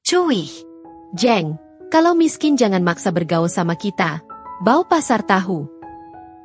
Cuy. Jeng, kalau miskin jangan maksa bergaul sama kita. Bau pasar tahu.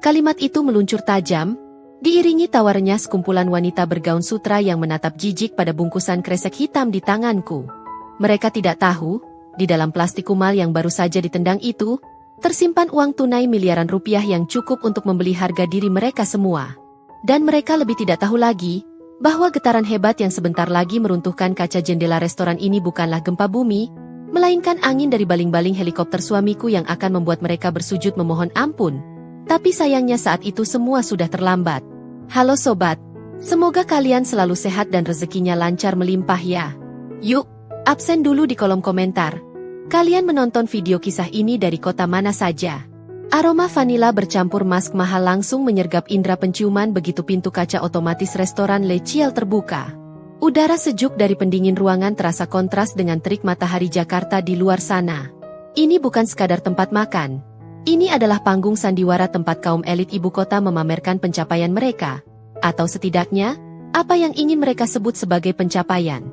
Kalimat itu meluncur tajam, diiringi tawarnya sekumpulan wanita bergaun sutra yang menatap jijik pada bungkusan kresek hitam di tanganku. Mereka tidak tahu, di dalam plastik kumal yang baru saja ditendang itu, tersimpan uang tunai miliaran rupiah yang cukup untuk membeli harga diri mereka semua. Dan mereka lebih tidak tahu lagi, bahwa getaran hebat yang sebentar lagi meruntuhkan kaca jendela restoran ini bukanlah gempa bumi, melainkan angin dari baling-baling helikopter suamiku yang akan membuat mereka bersujud memohon ampun. Tapi sayangnya saat itu semua sudah terlambat. Halo sobat, semoga kalian selalu sehat dan rezekinya lancar melimpah ya. Yuk, absen dulu di kolom komentar. Kalian menonton video kisah ini dari kota mana saja? Aroma vanila bercampur mask mahal langsung menyergap indera penciuman begitu pintu kaca otomatis restoran Le Ciel terbuka. Udara sejuk dari pendingin ruangan terasa kontras dengan terik matahari Jakarta di luar sana. Ini bukan sekadar tempat makan. Ini adalah panggung sandiwara tempat kaum elit ibu kota memamerkan pencapaian mereka. Atau setidaknya, apa yang ingin mereka sebut sebagai pencapaian.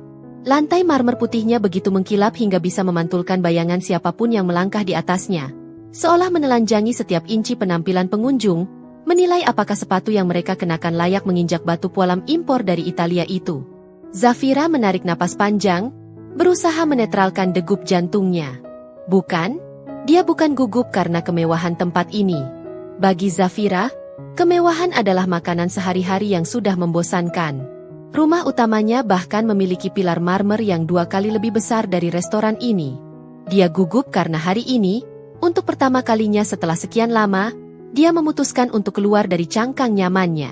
Lantai marmer putihnya begitu mengkilap hingga bisa memantulkan bayangan siapapun yang melangkah di atasnya. Seolah menelanjangi setiap inci penampilan pengunjung, menilai apakah sepatu yang mereka kenakan layak menginjak batu pualam impor dari Italia itu. Zafira menarik napas panjang, berusaha menetralkan degup jantungnya. Bukan, dia bukan gugup karena kemewahan tempat ini. Bagi Zafira, kemewahan adalah makanan sehari-hari yang sudah membosankan. Rumah utamanya bahkan memiliki pilar marmer yang 2 kali lebih besar dari restoran ini. Dia gugup karena hari ini, untuk pertama kalinya setelah sekian lama, dia memutuskan untuk keluar dari cangkang nyamannya.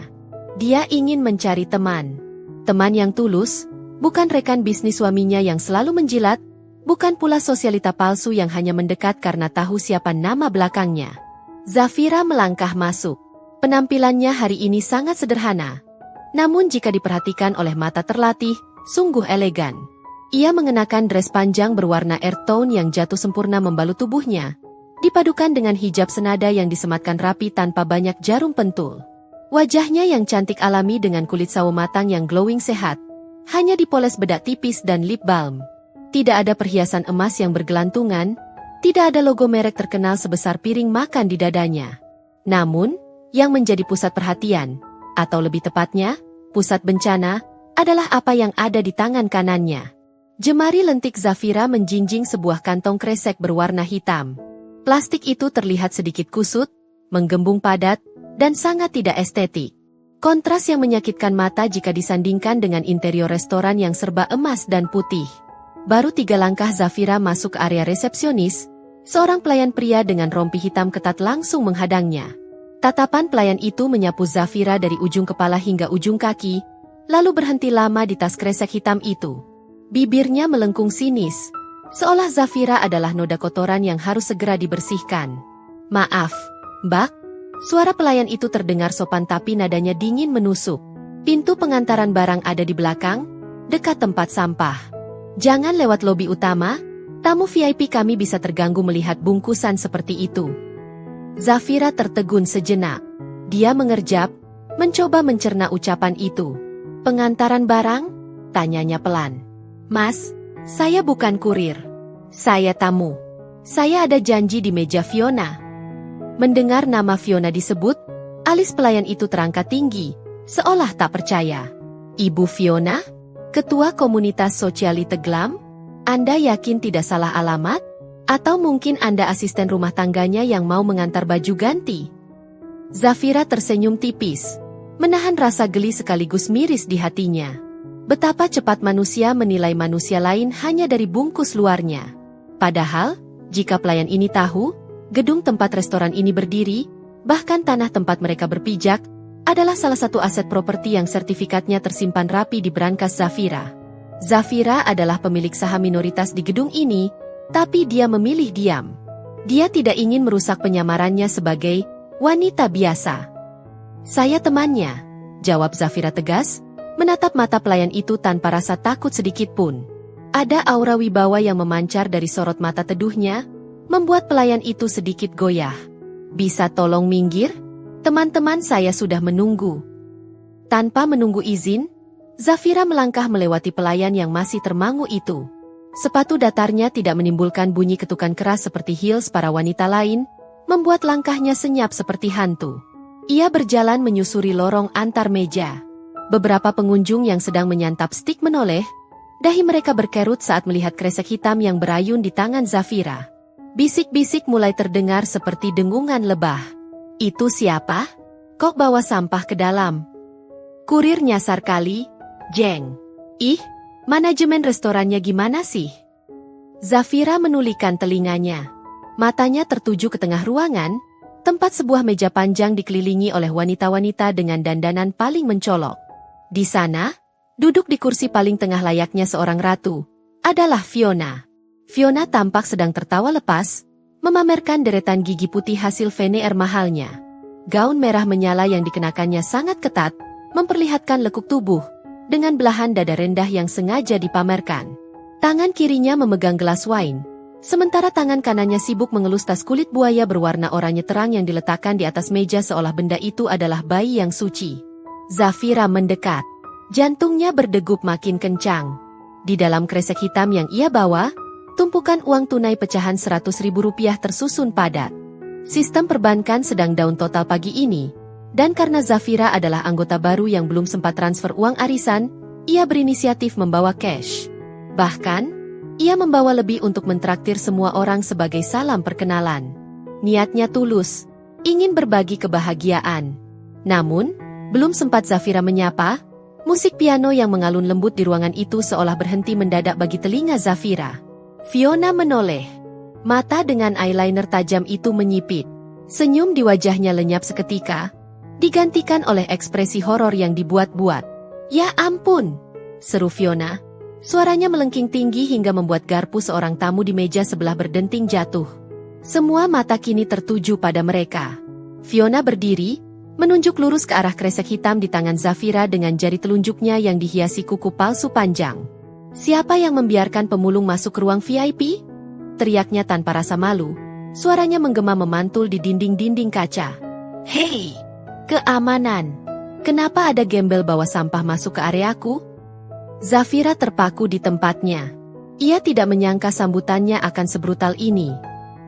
Dia ingin mencari teman. Teman yang tulus, bukan rekan bisnis suaminya yang selalu menjilat, bukan pula sosialita palsu yang hanya mendekat karena tahu siapa nama belakangnya. Zafira melangkah masuk. Penampilannya hari ini sangat sederhana. Namun jika diperhatikan oleh mata terlatih, sungguh elegan. Ia mengenakan dress panjang berwarna earth tone yang jatuh sempurna membalut tubuhnya, dipadukan dengan hijab senada yang disematkan rapi tanpa banyak jarum pentul. Wajahnya yang cantik alami dengan kulit sawo matang yang glowing sehat, hanya dipoles bedak tipis dan lip balm. Tidak ada perhiasan emas yang bergelantungan, tidak ada logo merek terkenal sebesar piring makan di dadanya. Namun, yang menjadi pusat perhatian, atau lebih tepatnya, pusat bencana, adalah apa yang ada di tangan kanannya. Jemari lentik Zafira menjinjing sebuah kantong kresek berwarna hitam. Plastik itu terlihat sedikit kusut, menggembung padat, dan sangat tidak estetik. Kontras yang menyakitkan mata jika disandingkan dengan interior restoran yang serba emas dan putih. Baru 3 langkah Zafira masuk ke area resepsionis, seorang pelayan pria dengan rompi hitam ketat langsung menghadangnya. Tatapan pelayan itu menyapu Zafira dari ujung kepala hingga ujung kaki, lalu berhenti lama di tas kresek hitam itu. Bibirnya melengkung sinis, seolah Zafira adalah noda kotoran yang harus segera dibersihkan. Maaf, Mbak. Suara pelayan itu terdengar sopan tapi nadanya dingin menusuk. Pintu pengantaran barang ada di belakang, dekat tempat sampah. Jangan lewat lobi utama, tamu VIP kami bisa terganggu melihat bungkusan seperti itu. Zafira tertegun sejenak. Dia mengerjap, mencoba mencerna ucapan itu. Pengantaran barang? Tanyanya pelan. Mas, saya bukan kurir. Saya tamu. Saya ada janji di meja Fiona. Mendengar nama Fiona disebut, alis pelayan itu terangkat tinggi, seolah tak percaya. Ibu Fiona? Ketua komunitas Sosialite Glam? Anda yakin tidak salah alamat? Atau mungkin Anda asisten rumah tangganya yang mau mengantar baju ganti? Zafira tersenyum tipis, menahan rasa geli sekaligus miris di hatinya. Betapa cepat manusia menilai manusia lain hanya dari bungkus luarnya. Padahal, jika pelayan ini tahu, gedung tempat restoran ini berdiri, bahkan tanah tempat mereka berpijak, adalah salah satu aset properti yang sertifikatnya tersimpan rapi di brankas Zafira. Zafira adalah pemilik saham minoritas di gedung ini, tapi dia memilih diam. Dia tidak ingin merusak penyamarannya sebagai wanita biasa. Saya temannya, jawab Zafira tegas, menatap mata pelayan itu tanpa rasa takut sedikit pun. Ada aura wibawa yang memancar dari sorot mata teduhnya, membuat pelayan itu sedikit goyah. Bisa tolong minggir? Teman-teman saya sudah menunggu. Tanpa menunggu izin, Zafira melangkah melewati pelayan yang masih termangu itu. Sepatu datarnya tidak menimbulkan bunyi ketukan keras seperti heels para wanita lain, membuat langkahnya senyap seperti hantu. Ia berjalan menyusuri lorong antar meja. Beberapa pengunjung yang sedang menyantap stik menoleh, dahi mereka berkerut saat melihat kresek hitam yang berayun di tangan Zafira. Bisik-bisik mulai terdengar seperti dengungan lebah. Itu siapa? Kok bawa sampah ke dalam? Kurir nyasar kali, Jeng. Ih, manajemen restorannya gimana sih? Zafira menulikan telinganya. Matanya tertuju ke tengah ruangan, tempat sebuah meja panjang dikelilingi oleh wanita-wanita dengan dandanan paling mencolok. Di sana, duduk di kursi paling tengah layaknya seorang ratu, adalah Fiona. Fiona tampak sedang tertawa lepas, memamerkan deretan gigi putih hasil veneer mahalnya. Gaun merah menyala yang dikenakannya sangat ketat, memperlihatkan lekuk tubuh, dengan belahan dada rendah yang sengaja dipamerkan. Tangan kirinya memegang gelas wine, sementara tangan kanannya sibuk mengelus tas kulit buaya berwarna oranye terang yang diletakkan di atas meja seolah benda itu adalah bayi yang suci. Zafira mendekat. Jantungnya berdegup makin kencang. Di dalam kresek hitam yang ia bawa, tumpukan uang tunai pecahan Rp100.000 tersusun padat. Sistem perbankan sedang down total pagi ini, dan karena Zafira adalah anggota baru yang belum sempat transfer uang arisan, ia berinisiatif membawa cash. Bahkan, ia membawa lebih untuk mentraktir semua orang sebagai salam perkenalan. Niatnya tulus, ingin berbagi kebahagiaan. Namun, belum sempat Zafira menyapa, musik piano yang mengalun lembut di ruangan itu seolah berhenti mendadak bagi telinga Zafira. Fiona menoleh. Mata dengan eyeliner tajam itu menyipit. Senyum di wajahnya lenyap seketika, digantikan oleh ekspresi horor yang dibuat-buat. "Ya ampun!" seru Fiona. Suaranya melengking tinggi hingga membuat garpu seorang tamu di meja sebelah berdenting jatuh. Semua mata kini tertuju pada mereka. Fiona berdiri, menunjuk lurus ke arah kresek hitam di tangan Zafira dengan jari telunjuknya yang dihiasi kuku palsu panjang. "Siapa yang membiarkan pemulung masuk ke ruang VIP?" teriaknya tanpa rasa malu. Suaranya menggema memantul di dinding-dinding kaca. "Hei, keamanan! Kenapa ada gembel bawa sampah masuk ke areaku?" Zafira terpaku di tempatnya. Ia tidak menyangka sambutannya akan sebrutal ini.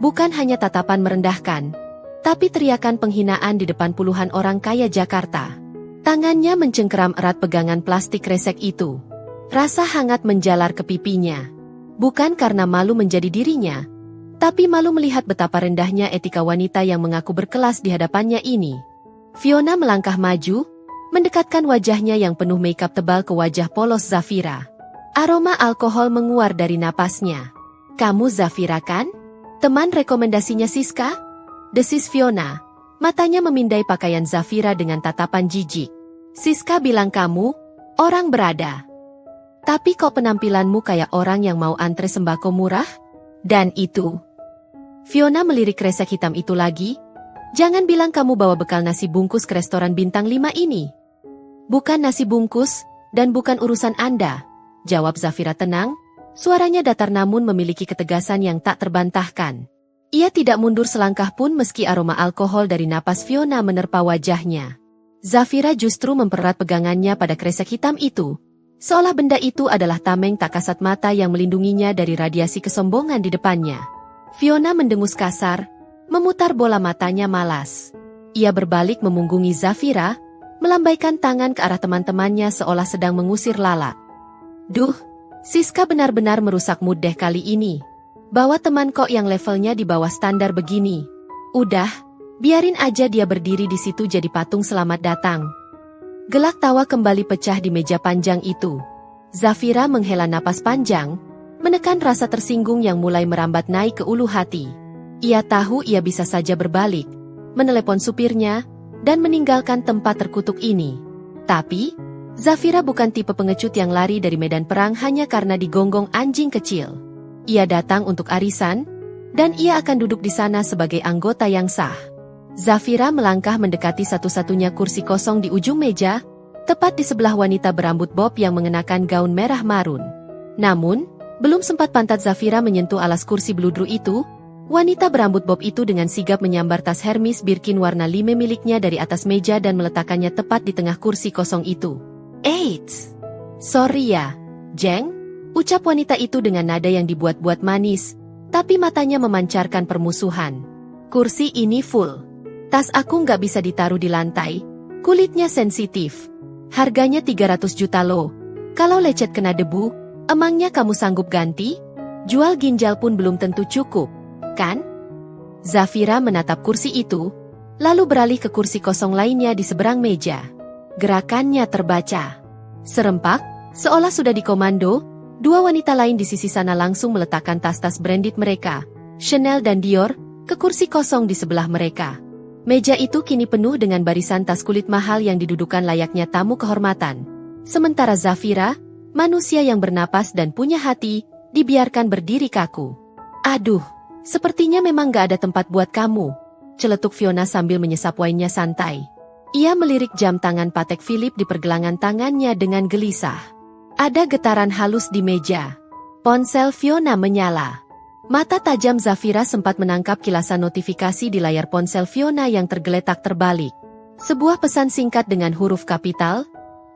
Bukan hanya tatapan merendahkan, tapi teriakan penghinaan di depan puluhan orang kaya Jakarta. Tangannya mencengkeram erat pegangan plastik kresek itu. Rasa hangat menjalar ke pipinya. Bukan karena malu menjadi dirinya, tapi malu melihat betapa rendahnya etika wanita yang mengaku berkelas di hadapannya ini. Fiona melangkah maju, mendekatkan wajahnya yang penuh makeup tebal ke wajah polos Zafira. Aroma alkohol menguar dari napasnya. "Kamu Zafira kan? Teman rekomendasinya Siska?" desis Fiona. Matanya memindai pakaian Zafira dengan tatapan jijik. "Siska bilang kamu, orang berada. Tapi kok penampilanmu kayak orang yang mau antre sembako murah? Dan itu..." Fiona melirik kresek hitam itu lagi. "Jangan bilang kamu bawa bekal nasi bungkus ke restoran bintang 5 ini." "Bukan nasi bungkus, dan bukan urusan Anda," jawab Zafira tenang. Suaranya datar namun memiliki ketegasan yang tak terbantahkan. Ia tidak mundur selangkah pun meski aroma alkohol dari napas Fiona menerpa wajahnya. Zafira justru mempererat pegangannya pada kresek hitam itu, seolah benda itu adalah tameng tak kasat mata yang melindunginya dari radiasi kesombongan di depannya. Fiona mendengus kasar, memutar bola matanya malas. Ia berbalik memunggungi Zafira, melambaikan tangan ke arah teman-temannya seolah sedang mengusir lalat. "Duh, Siska benar-benar merusak mood deh kali ini. Bawa teman kok yang levelnya di bawah standar begini. Udah, biarin aja dia berdiri di situ jadi patung selamat datang." Gelak tawa kembali pecah di meja panjang itu. Zafira menghela napas panjang, menekan rasa tersinggung yang mulai merambat naik ke ulu hati. Ia tahu ia bisa saja berbalik, menelepon supirnya, dan meninggalkan tempat terkutuk ini. Tapi, Zafira bukan tipe pengecut yang lari dari medan perang hanya karena digonggong anjing kecil. Ia datang untuk arisan, dan ia akan duduk di sana sebagai anggota yang sah. Zafira melangkah mendekati satu-satunya kursi kosong di ujung meja, tepat di sebelah wanita berambut bob yang mengenakan gaun merah marun. Namun, belum sempat pantat Zafira menyentuh alas kursi bludru itu, wanita berambut bob itu dengan sigap menyambar tas Hermes Birkin warna lime miliknya dari atas meja dan meletakkannya tepat di tengah kursi kosong itu. "Eits! Sorry ya, Jeng, Ucap wanita itu dengan nada yang dibuat-buat manis, tapi matanya memancarkan permusuhan. Kursi ini full. Tas aku nggak bisa ditaruh di lantai. Kulitnya sensitif. Harganya 300 juta loh. Kalau lecet kena debu, emangnya kamu sanggup ganti? Jual ginjal pun belum tentu cukup, kan? Zafira menatap kursi itu, lalu beralih ke kursi kosong lainnya di seberang meja. Gerakannya terbaca. Serempak, seolah sudah dikomando, dua wanita lain di sisi sana langsung meletakkan tas-tas branded mereka, Chanel dan Dior, ke kursi kosong di sebelah mereka. Meja itu kini penuh dengan barisan tas kulit mahal yang didudukan layaknya tamu kehormatan. Sementara Zafira, manusia yang bernapas dan punya hati, dibiarkan berdiri kaku. Aduh, sepertinya memang gak ada tempat buat kamu, celetuk Fiona sambil menyesap wine-nya santai. Ia melirik jam tangan Patek Philippe di pergelangan tangannya dengan gelisah. Ada getaran halus di meja. Ponsel Fiona menyala. Mata tajam Zafira sempat menangkap kilasan notifikasi di layar ponsel Fiona yang tergeletak terbalik. Sebuah pesan singkat dengan huruf kapital,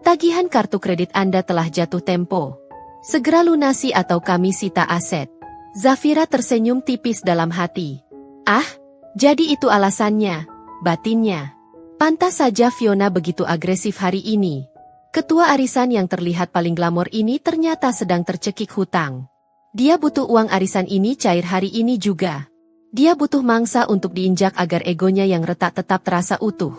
"Tagihan kartu kredit Anda telah jatuh tempo. Segera lunasi atau kami sita aset." Zafira tersenyum tipis dalam hati. Ah, jadi itu alasannya, batinnya. Pantas saja Fiona begitu agresif hari ini. Ketua arisan yang terlihat paling glamor ini ternyata sedang tercekik hutang. Dia butuh uang arisan ini cair hari ini juga. Dia butuh mangsa untuk diinjak agar egonya yang retak tetap terasa utuh.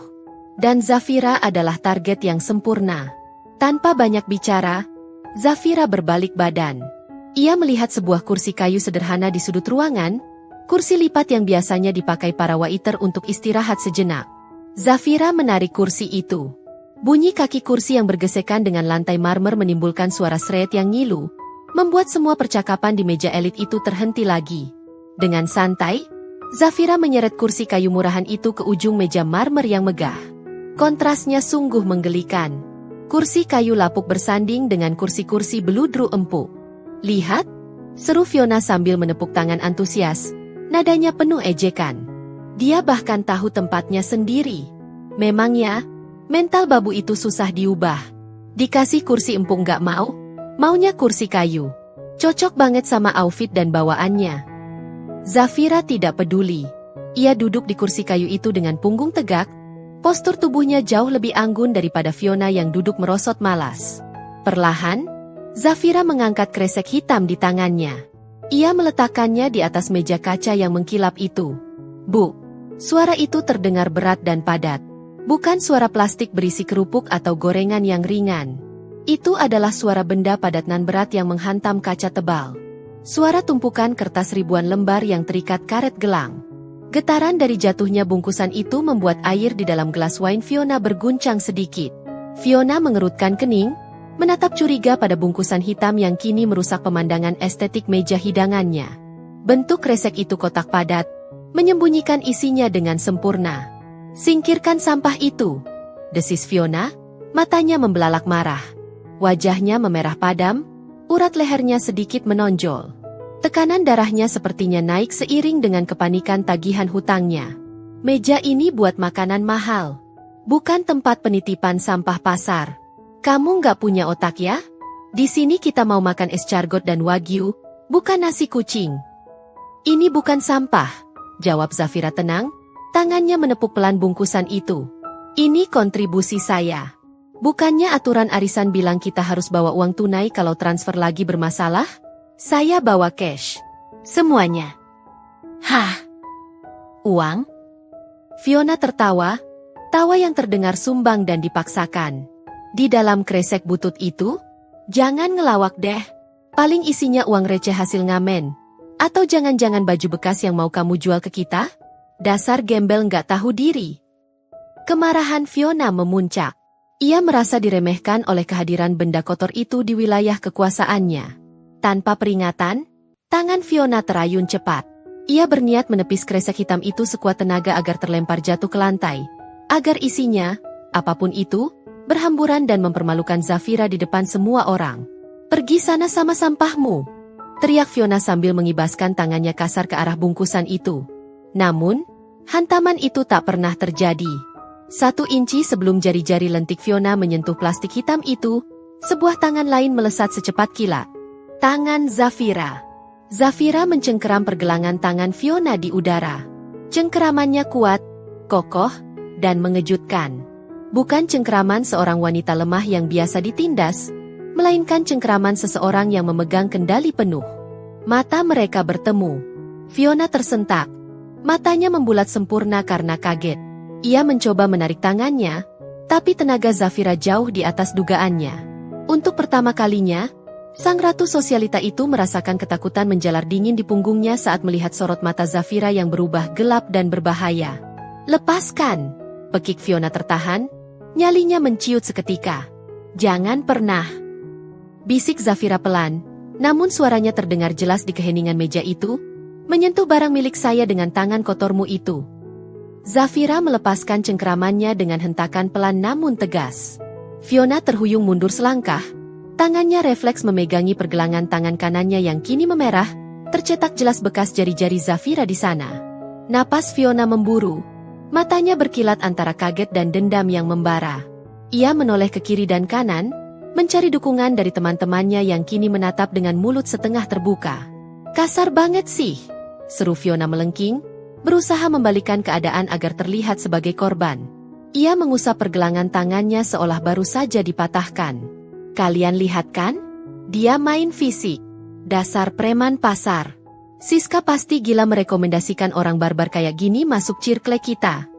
Dan Zafira adalah target yang sempurna. Tanpa banyak bicara, Zafira berbalik badan. Ia melihat sebuah kursi kayu sederhana di sudut ruangan, kursi lipat yang biasanya dipakai para waiter untuk istirahat sejenak. Zafira menarik kursi itu. Bunyi kaki kursi yang bergesekan dengan lantai marmer menimbulkan suara seret yang ngilu, membuat semua percakapan di meja elit itu terhenti lagi. Dengan santai, Zafira menyeret kursi kayu murahan itu ke ujung meja marmer yang megah. Kontrasnya sungguh menggelikan. Kursi kayu lapuk bersanding dengan kursi-kursi beludru empuk. "Lihat," seru Fiona sambil menepuk tangan antusias, nadanya penuh ejekan. Dia bahkan tahu tempatnya sendiri. Memangnya, mental babu itu susah diubah. Dikasih kursi empuk nggak mau, maunya kursi kayu. Cocok banget sama outfit dan bawaannya. Zafira tidak peduli. Ia duduk di kursi kayu itu dengan punggung tegak, postur tubuhnya jauh lebih anggun daripada Fiona yang duduk merosot malas. Perlahan, Zafira mengangkat kresek hitam di tangannya. Ia meletakkannya di atas meja kaca yang mengkilap itu. "Bu." Suara itu terdengar berat dan padat. Bukan suara plastik berisi kerupuk atau gorengan yang ringan. Itu adalah suara benda padat nan berat yang menghantam kaca tebal. Suara tumpukan kertas ribuan lembar yang terikat karet gelang. Getaran dari jatuhnya bungkusan itu membuat air di dalam gelas wine Fiona berguncang sedikit. Fiona mengerutkan kening, menatap curiga pada bungkusan hitam yang kini merusak pemandangan estetik meja hidangannya. Bentuk kresek itu kotak padat, menyembunyikan isinya dengan sempurna. "Singkirkan sampah itu," desis Fiona, matanya membelalak marah. Wajahnya memerah padam, urat lehernya sedikit menonjol. Tekanan darahnya sepertinya naik seiring dengan kepanikan tagihan hutangnya. "Meja ini buat makanan mahal, bukan tempat penitipan sampah pasar. Kamu nggak punya otak ya? Di sini kita mau makan escargot dan wagyu, bukan nasi kucing." "Ini bukan sampah," jawab Zafira tenang, tangannya menepuk pelan bungkusan itu. "Ini kontribusi saya. Bukannya aturan arisan bilang kita harus bawa uang tunai kalau transfer lagi bermasalah? Saya bawa cash. Semuanya." "Hah? Uang?" Fiona tertawa, tawa yang terdengar sumbang dan dipaksakan. "Di dalam kresek butut itu? Jangan ngelawak deh. Paling isinya uang receh hasil ngamen. Atau jangan-jangan baju bekas yang mau kamu jual ke kita? Dasar gembel nggak tahu diri." Kemarahan Fiona memuncak. Ia merasa diremehkan oleh kehadiran benda kotor itu di wilayah kekuasaannya. Tanpa peringatan, tangan Fiona terayun cepat. Ia berniat menepis kresek hitam itu sekuat tenaga agar terlempar jatuh ke lantai. Agar isinya, apapun itu, berhamburan dan mempermalukan Zafira di depan semua orang. "Pergi sana sama sampahmu," teriak Fiona sambil mengibaskan tangannya kasar ke arah bungkusan itu. Namun, hantaman itu tak pernah terjadi. 1 inci sebelum jari-jari lentik Fiona menyentuh plastik hitam itu, sebuah tangan lain melesat secepat kilat. Tangan Zafira. Zafira mencengkeram pergelangan tangan Fiona di udara. Cengkeramannya kuat, kokoh, dan mengejutkan. Bukan cengkeraman seorang wanita lemah yang biasa ditindas, melainkan cengkeraman seseorang yang memegang kendali penuh. Mata mereka bertemu. Fiona tersentak. Matanya membulat sempurna karena kaget. Ia mencoba menarik tangannya, tapi tenaga Zafira jauh di atas dugaannya. Untuk pertama kalinya, sang ratu sosialita itu merasakan ketakutan menjalar dingin di punggungnya saat melihat sorot mata Zafira yang berubah gelap dan berbahaya. "Lepaskan!" Pekik Fiona tertahan, nyalinya menciut seketika. "Jangan pernah!" Bisik Zafira pelan, namun suaranya terdengar jelas di keheningan meja itu. "Menyentuh barang milik saya dengan tangan kotormu itu." Zafira melepaskan cengkeramannya dengan hentakan pelan namun tegas. Fiona terhuyung mundur selangkah. Tangannya refleks memegangi pergelangan tangan kanannya yang kini memerah, tercetak jelas bekas jari-jari Zafira di sana. Napas Fiona memburu. Matanya berkilat antara kaget dan dendam yang membara. Ia menoleh ke kiri dan kanan, mencari dukungan dari teman-temannya yang kini menatap dengan mulut setengah terbuka. "Kasar banget sih," seru Fiona melengking, berusaha membalikan keadaan agar terlihat sebagai korban. Ia mengusap pergelangan tangannya seolah baru saja dipatahkan. "Kalian lihat kan? Dia main fisik. Dasar preman pasar. Siska pasti gila merekomendasikan orang barbar kayak gini masuk circle kita."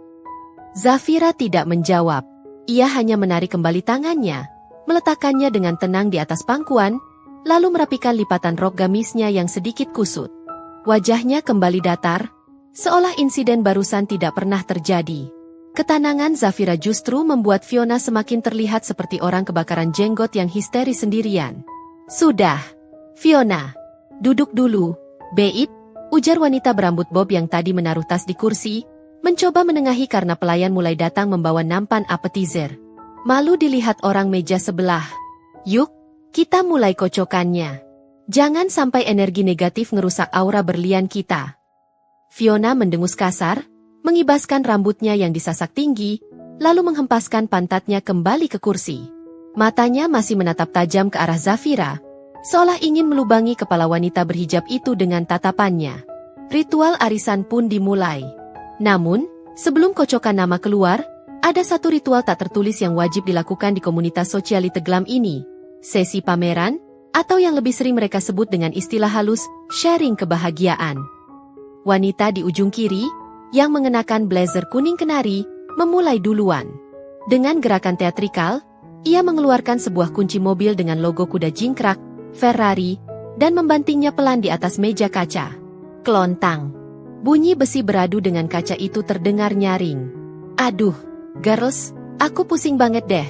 Zafira tidak menjawab. Ia hanya menarik kembali tangannya, meletakkannya dengan tenang di atas pangkuan, lalu merapikan lipatan rok gamisnya yang sedikit kusut. Wajahnya kembali datar, seolah insiden barusan tidak pernah terjadi. Ketenangan Zafira justru membuat Fiona semakin terlihat seperti orang kebakaran jenggot yang histeris sendirian. "Sudah, Fiona. Duduk dulu, Beip," ujar wanita berambut bob yang tadi menaruh tas di kursi, mencoba menengahi karena pelayan mulai datang membawa nampan appetizer. Malu dilihat orang meja sebelah. "Yuk, kita mulai kocokannya. Jangan sampai energi negatif ngerusak aura berlian kita." Fiona mendengus kasar, mengibaskan rambutnya yang disasak tinggi, lalu menghempaskan pantatnya kembali ke kursi. Matanya masih menatap tajam ke arah Zafira, seolah ingin melubangi kepala wanita berhijab itu dengan tatapannya. Ritual arisan pun dimulai. Namun, sebelum kocokan nama keluar, ada satu ritual tak tertulis yang wajib dilakukan di komunitas sosialite glam ini. Sesi pameran, atau yang lebih sering mereka sebut dengan istilah halus, sharing kebahagiaan. Wanita di ujung kiri, yang mengenakan blazer kuning kenari, memulai duluan. Dengan gerakan teatrikal, ia mengeluarkan sebuah kunci mobil dengan logo kuda jingkrak, Ferrari, dan membantingnya pelan di atas meja kaca. Kelontang. Bunyi besi beradu dengan kaca itu terdengar nyaring. "Aduh, girls, aku pusing banget deh,"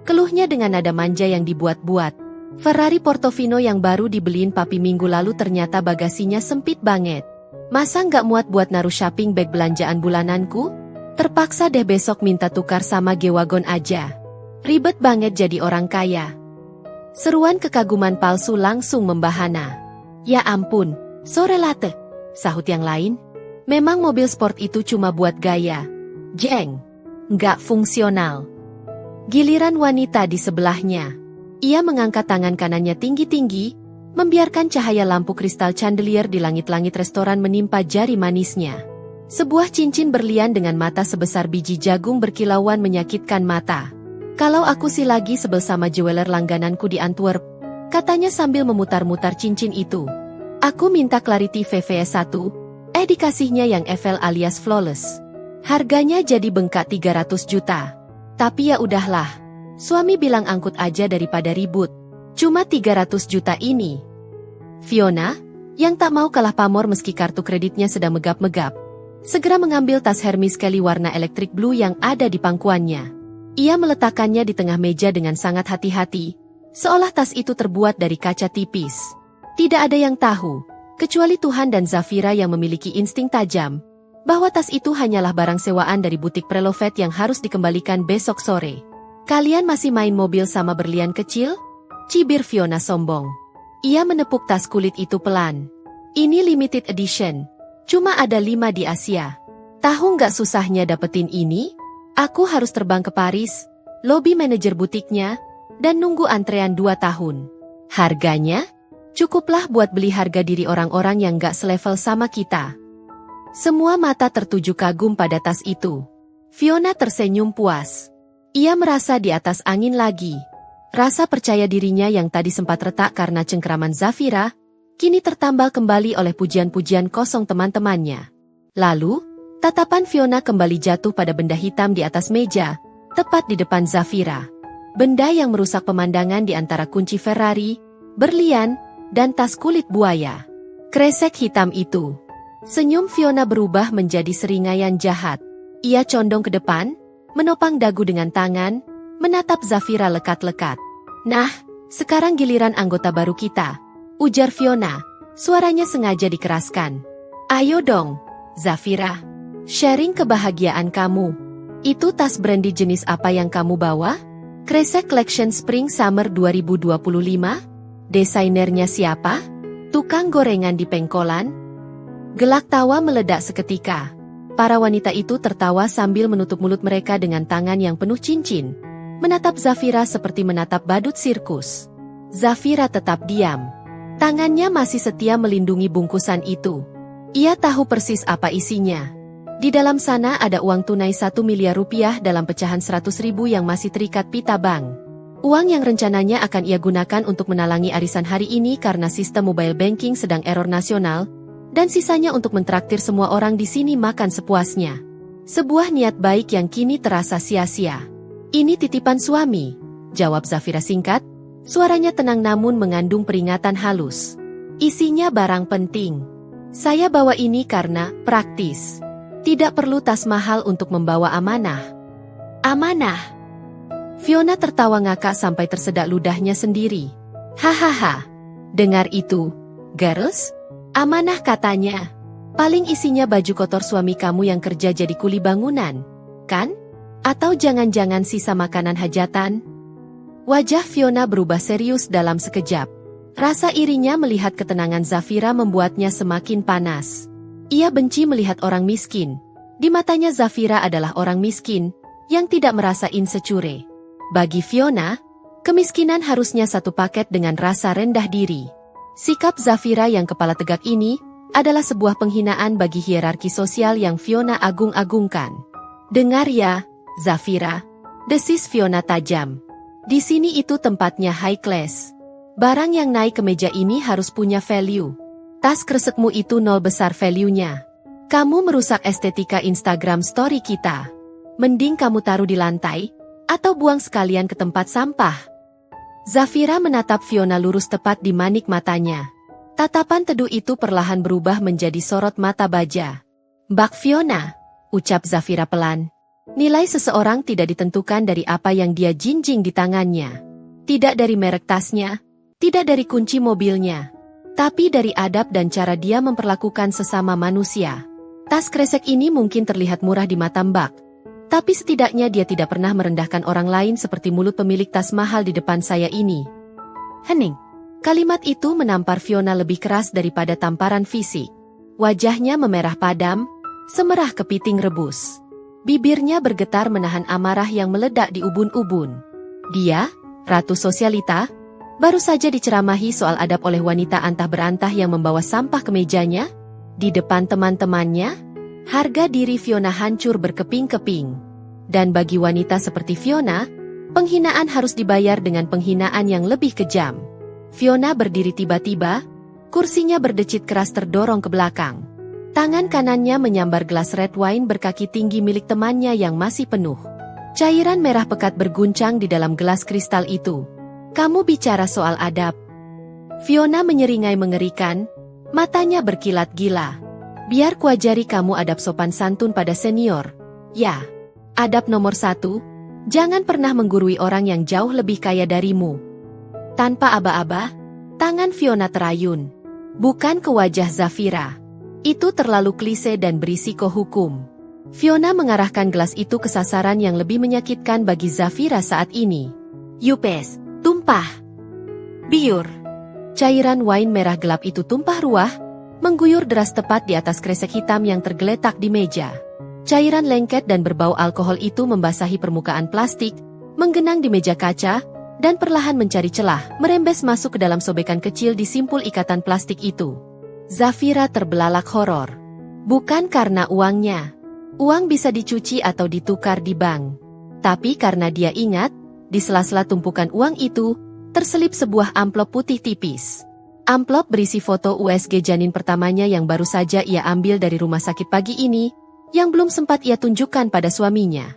keluhnya dengan nada manja yang dibuat-buat. Ferrari Portofino yang baru dibeliin papi minggu lalu ternyata bagasinya sempit banget. "Masa nggak muat buat naruh shopping bag belanjaan bulananku? Terpaksa deh besok minta tukar sama G-Wagon aja. Ribet banget jadi orang kaya." Seruan kekaguman palsu langsung membahana. "Ya ampun, sore latte," sahut yang lain. "Memang mobil sport itu cuma buat gaya. Jeng, nggak fungsional." Giliran wanita di sebelahnya. Ia mengangkat tangan kanannya tinggi-tinggi, membiarkan cahaya lampu kristal chandelier di langit-langit restoran menimpa jari manisnya. Sebuah cincin berlian dengan mata sebesar biji jagung berkilauan menyakitkan mata. "Kalau aku sih lagi sebel sama jeweler langgananku di Antwerp," katanya sambil memutar-mutar cincin itu. "Aku minta Clarity VVS1, dikasihnya yang FL alias flawless. Harganya jadi bengkak 300 juta. Tapi ya udahlah, suami bilang angkut aja daripada ribut. Cuma 300 juta ini." Fiona, yang tak mau kalah pamor meski kartu kreditnya sedang megap-megap, segera mengambil tas Hermes Kelly warna electric blue yang ada di pangkuannya. Ia meletakkannya di tengah meja dengan sangat hati-hati, seolah tas itu terbuat dari kaca tipis. Tidak ada yang tahu, kecuali Tuhan dan Zafira yang memiliki insting tajam, bahwa tas itu hanyalah barang sewaan dari butik Prelovet yang harus dikembalikan besok sore. "Kalian masih main mobil sama berlian kecil?" cibir Fiona sombong. Ia menepuk tas kulit itu pelan. "Ini limited edition. Cuma ada 5 di Asia. Tahu nggak susahnya dapetin ini? Aku harus terbang ke Paris, lobi manajer butiknya, dan nunggu antrean 2 tahun. Harganya? Cukuplah buat beli harga diri orang-orang yang gak selevel sama kita. Semua mata tertuju kagum pada tas itu. Fiona tersenyum puas. Ia merasa di atas angin lagi. Rasa percaya dirinya yang tadi sempat retak karena cengkeraman Zafira, kini tertambal kembali oleh pujian-pujian kosong teman-temannya. Lalu, tatapan Fiona kembali jatuh pada benda hitam di atas meja, tepat di depan Zafira. Benda yang merusak pemandangan di antara kunci Ferrari, berlian, dan tas kulit buaya. Kresek hitam itu. Senyum Fiona berubah menjadi seringaian jahat. Ia condong ke depan, menopang dagu dengan tangan, menatap Zafira lekat-lekat. Nah, sekarang giliran anggota baru kita, ujar Fiona. Suaranya sengaja dikeraskan. Ayo dong, Zafira. Sharing kebahagiaan kamu. Itu tas brandy jenis apa yang kamu bawa? Kresek Collection Spring Summer 2025? Desainernya siapa? Tukang gorengan di pengkolan? Gelak tawa meledak seketika. Para wanita itu tertawa sambil menutup mulut mereka dengan tangan yang penuh cincin, menatap Zafira seperti menatap badut sirkus. Zafira tetap diam. Tangannya masih setia melindungi bungkusan itu. Ia tahu persis apa isinya. Di dalam sana ada uang tunai 1 miliar rupiah dalam pecahan 100.000 yang masih terikat pita bank. Uang yang rencananya akan ia gunakan untuk menalangi arisan hari ini karena sistem mobile banking sedang error nasional, dan sisanya untuk mentraktir semua orang di sini makan sepuasnya. Sebuah niat baik yang kini terasa sia-sia. Ini titipan suami, jawab Zafira singkat. Suaranya tenang namun mengandung peringatan halus. Isinya barang penting. Saya bawa ini karena praktis. Tidak perlu tas mahal untuk membawa amanah. Amanah. Fiona tertawa ngakak sampai tersedak ludahnya sendiri. Hahaha. Dengar itu, girls? Amanah katanya. Paling isinya baju kotor suami kamu yang kerja jadi kuli bangunan, kan? Atau jangan-jangan sisa makanan hajatan? Wajah Fiona berubah serius dalam sekejap. Rasa irinya melihat ketenangan Zafira membuatnya semakin panas. Ia benci melihat orang miskin. Di matanya Zafira adalah orang miskin, yang tidak merasa insecure. Bagi Fiona, kemiskinan harusnya satu paket dengan rasa rendah diri. Sikap Zafira yang kepala tegak ini adalah sebuah penghinaan bagi hierarki sosial yang Fiona agung-agungkan. Dengar ya, Zafira, desis Fiona tajam. Di sini itu tempatnya high class. Barang yang naik ke meja ini harus punya value. Tas kresekmu itu nol besar value-nya. Kamu merusak estetika Instagram story kita. Mending kamu taruh di lantai, atau buang sekalian ke tempat sampah. Zafira menatap Fiona lurus tepat di manik matanya. Tatapan teduh itu perlahan berubah menjadi sorot mata baja. Mbak Fiona, ucap Zafira pelan. Nilai seseorang tidak ditentukan dari apa yang dia jinjing di tangannya. Tidak dari merek tasnya, tidak dari kunci mobilnya, tapi dari adab dan cara dia memperlakukan sesama manusia. Tas kresek ini mungkin terlihat murah di mata Mbak. Tapi setidaknya dia tidak pernah merendahkan orang lain seperti mulut pemilik tas mahal di depan saya ini. Hening. Kalimat itu menampar Fiona lebih keras daripada tamparan fisik. Wajahnya memerah padam, semerah kepiting rebus. Bibirnya bergetar menahan amarah yang meledak di ubun-ubun. Dia, Ratu Sosialita, baru saja diceramahi soal adab oleh wanita antah berantah yang membawa sampah ke mejanya. Di depan teman-temannya, harga diri Fiona hancur berkeping-keping. Dan bagi wanita seperti Fiona, penghinaan harus dibayar dengan penghinaan yang lebih kejam. Fiona berdiri tiba-tiba, kursinya berdecit keras terdorong ke belakang. Tangan kanannya menyambar gelas red wine berkaki tinggi milik temannya yang masih penuh. Cairan merah pekat berguncang di dalam gelas kristal itu. Kamu bicara soal adab. Fiona menyeringai mengerikan, matanya berkilat gila. Biar kuajari kamu adab sopan santun pada senior. Ya, adab nomor 1, jangan pernah menggurui orang yang jauh lebih kaya darimu. Tanpa aba-aba, tangan Fiona terayun. Bukan ke wajah Zafira. Itu terlalu klise dan berisiko hukum. Fiona mengarahkan gelas itu ke sasaran yang lebih menyakitkan bagi Zafira saat ini. Yupes, tumpah. Biur. Cairan wine merah gelap itu tumpah ruah, mengguyur deras tepat di atas kresek hitam yang tergeletak di meja. Cairan lengket dan berbau alkohol itu membasahi permukaan plastik, menggenang di meja kaca, dan perlahan mencari celah, merembes masuk ke dalam sobekan kecil di simpul ikatan plastik itu. Zafira terbelalak horor. Bukan karena uangnya. Uang bisa dicuci atau ditukar di bank. Tapi karena dia ingat, di sela-sela tumpukan uang itu, terselip sebuah amplop putih tipis. Amplop berisi foto USG janin pertamanya yang baru saja ia ambil dari rumah sakit pagi ini, yang belum sempat ia tunjukkan pada suaminya.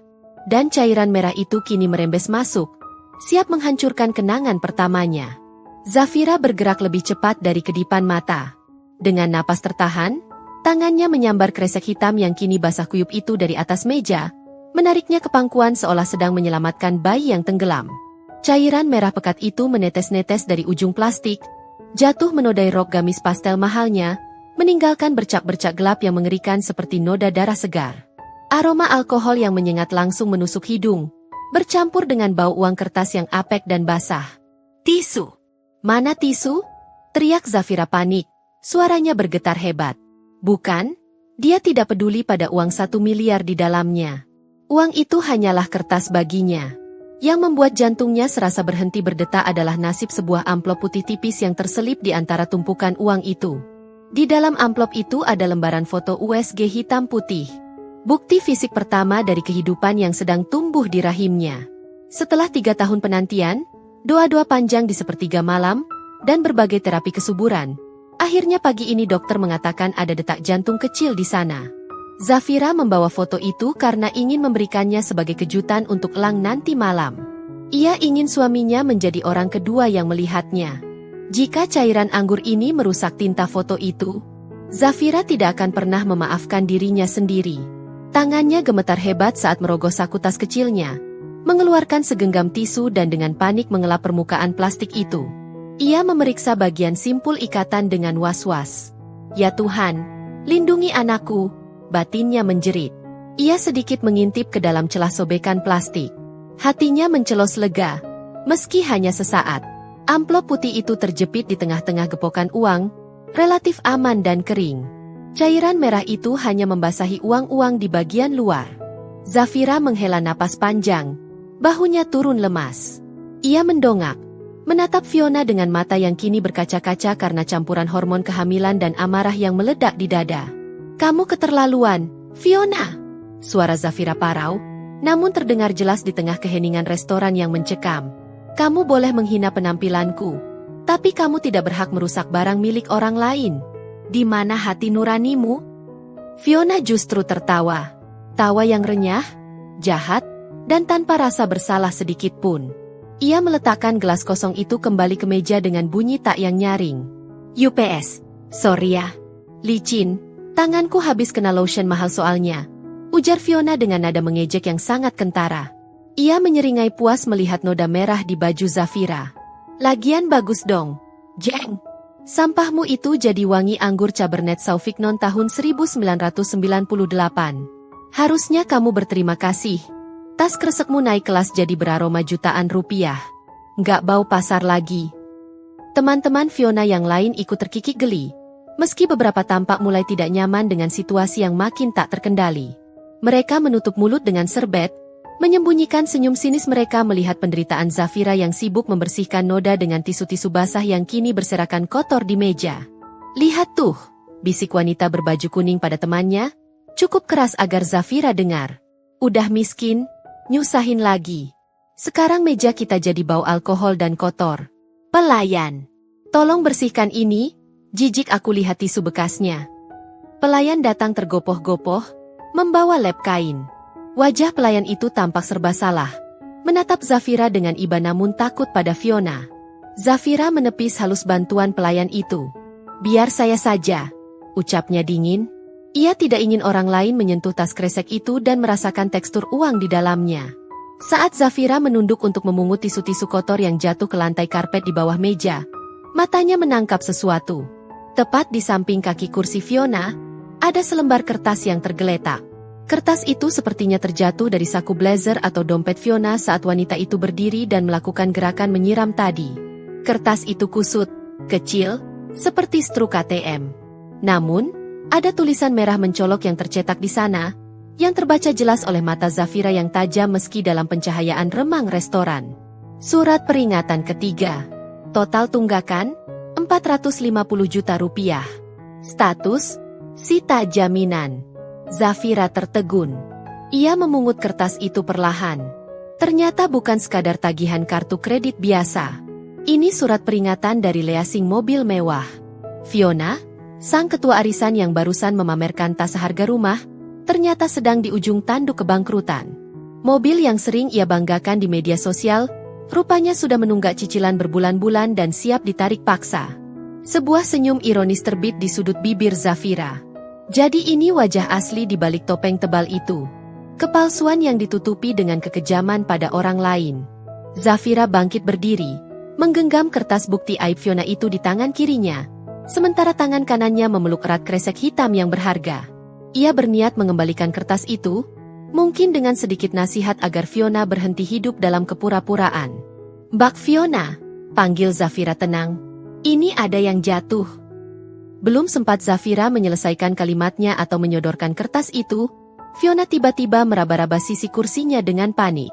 Dan cairan merah itu kini merembes masuk, siap menghancurkan kenangan pertamanya. Zafira bergerak lebih cepat dari kedipan mata. Dengan napas tertahan, tangannya menyambar kresek hitam yang kini basah kuyup itu dari atas meja, menariknya ke pangkuan seolah sedang menyelamatkan bayi yang tenggelam. Cairan merah pekat itu menetes-netes dari ujung plastik, jatuh menodai rok gamis pastel mahalnya, meninggalkan bercak-bercak gelap yang mengerikan seperti noda darah segar. Aroma alkohol yang menyengat langsung menusuk hidung, bercampur dengan bau uang kertas yang apek dan basah. Tisu! Mana tisu? Teriak Zafira panik, suaranya bergetar hebat. Bukan, dia tidak peduli pada uang 1 miliar di dalamnya. Uang itu hanyalah kertas baginya. Yang membuat jantungnya serasa berhenti berdetak adalah nasib sebuah amplop putih tipis yang terselip di antara tumpukan uang itu. Di dalam amplop itu ada lembaran foto USG hitam putih. Bukti fisik pertama dari kehidupan yang sedang tumbuh di rahimnya. Setelah 3 tahun penantian, doa-doa panjang di sepertiga malam, dan berbagai terapi kesuburan, akhirnya pagi ini dokter mengatakan ada detak jantung kecil di sana. Zafira membawa foto itu karena ingin memberikannya sebagai kejutan untuk Lang nanti malam. Ia ingin suaminya menjadi orang kedua yang melihatnya. Jika cairan anggur ini merusak tinta foto itu, Zafira tidak akan pernah memaafkan dirinya sendiri. Tangannya gemetar hebat saat merogoh saku tas kecilnya, mengeluarkan segenggam tisu dan dengan panik mengelap permukaan plastik itu. Ia memeriksa bagian simpul ikatan dengan was-was. Ya Tuhan, lindungi anakku. Batinnya menjerit. Ia sedikit mengintip ke dalam celah sobekan plastik. Hatinya mencelos lega. Meski hanya sesaat, amplop putih itu terjepit di tengah-tengah gepokan uang, relatif aman dan kering. Cairan merah itu hanya membasahi uang-uang di bagian luar. Zafira menghela napas panjang. Bahunya turun lemas. Ia mendongak, menatap Fiona dengan mata yang kini berkaca-kaca karena campuran hormon kehamilan dan amarah yang meledak di dada. Kamu keterlaluan, Fiona. Suara Zafira parau, namun terdengar jelas di tengah keheningan restoran yang mencekam. Kamu boleh menghina penampilanku, tapi kamu tidak berhak merusak barang milik orang lain. Di mana hati nuranimu? Fiona justru tertawa. Tawa yang renyah, jahat, dan tanpa rasa bersalah sedikit pun. Ia meletakkan gelas kosong itu kembali ke meja dengan bunyi tak yang nyaring. UPS, sorry ya. Licin. Tanganku habis kena lotion mahal soalnya, ujar Fiona dengan nada mengejek yang sangat kentara. Ia menyeringai puas melihat noda merah di baju Zafira. Lagian bagus dong, Jeng. Sampahmu itu jadi wangi anggur Cabernet Sauvignon tahun 1998. Harusnya kamu berterima kasih. Tas kresekmu naik kelas jadi beraroma jutaan rupiah. Nggak bau pasar lagi. Teman-teman Fiona yang lain ikut terkikik geli. Meski beberapa tampak mulai tidak nyaman dengan situasi yang makin tak terkendali. Mereka menutup mulut dengan serbet, menyembunyikan senyum sinis mereka melihat penderitaan Zafira yang sibuk membersihkan noda dengan tisu-tisu basah yang kini berserakan kotor di meja. Lihat tuh, bisik wanita berbaju kuning pada temannya, cukup keras agar Zafira dengar. Udah miskin, nyusahin lagi. Sekarang meja kita jadi bau alkohol dan kotor. Pelayan, tolong bersihkan ini. Jijik aku lihat tisu bekasnya. Pelayan datang tergopoh-gopoh, membawa lap kain. Wajah pelayan itu tampak serba salah. Menatap Zafira dengan iba namun takut pada Fiona. Zafira menepis halus bantuan pelayan itu. Biar saya saja, ucapnya dingin. Ia tidak ingin orang lain menyentuh tas kresek itu dan merasakan tekstur uang di dalamnya. Saat Zafira menunduk untuk memungut tisu-tisu kotor yang jatuh ke lantai karpet di bawah meja, matanya menangkap sesuatu. Tepat di samping kaki kursi Fiona, ada selembar kertas yang tergeletak. Kertas itu sepertinya terjatuh dari saku blazer atau dompet Fiona saat wanita itu berdiri dan melakukan gerakan menyiram tadi. Kertas itu kusut, kecil, seperti struk ATM. Namun, ada tulisan merah mencolok yang tercetak di sana, yang terbaca jelas oleh mata Zafira yang tajam meski dalam pencahayaan remang restoran. Surat peringatan ketiga. Total tunggakan, 450 juta rupiah. Status, sita jaminan. Zafira tertegun. Ia memungut kertas itu perlahan. Ternyata bukan sekadar tagihan kartu kredit biasa. Ini surat peringatan dari leasing mobil mewah. Fiona, sang ketua arisan yang barusan memamerkan tas seharga rumah, ternyata sedang di ujung tanduk kebangkrutan. Mobil yang sering ia banggakan di media sosial, rupanya sudah menunggak cicilan berbulan-bulan dan siap ditarik paksa. Sebuah senyum ironis terbit di sudut bibir Zafira. Jadi ini wajah asli di balik topeng tebal itu. Kepalsuan yang ditutupi dengan kekejaman pada orang lain. Zafira bangkit berdiri, menggenggam kertas bukti aib Fiona itu di tangan kirinya, sementara tangan kanannya memeluk erat kresek hitam yang berharga. Ia berniat mengembalikan kertas itu, mungkin dengan sedikit nasihat agar Fiona berhenti hidup dalam kepura-puraan. "Mbak Fiona," panggil Zafira tenang. "Ini ada yang jatuh." Belum sempat Zafira menyelesaikan kalimatnya atau menyodorkan kertas itu, Fiona tiba-tiba meraba-raba sisi kursinya dengan panik.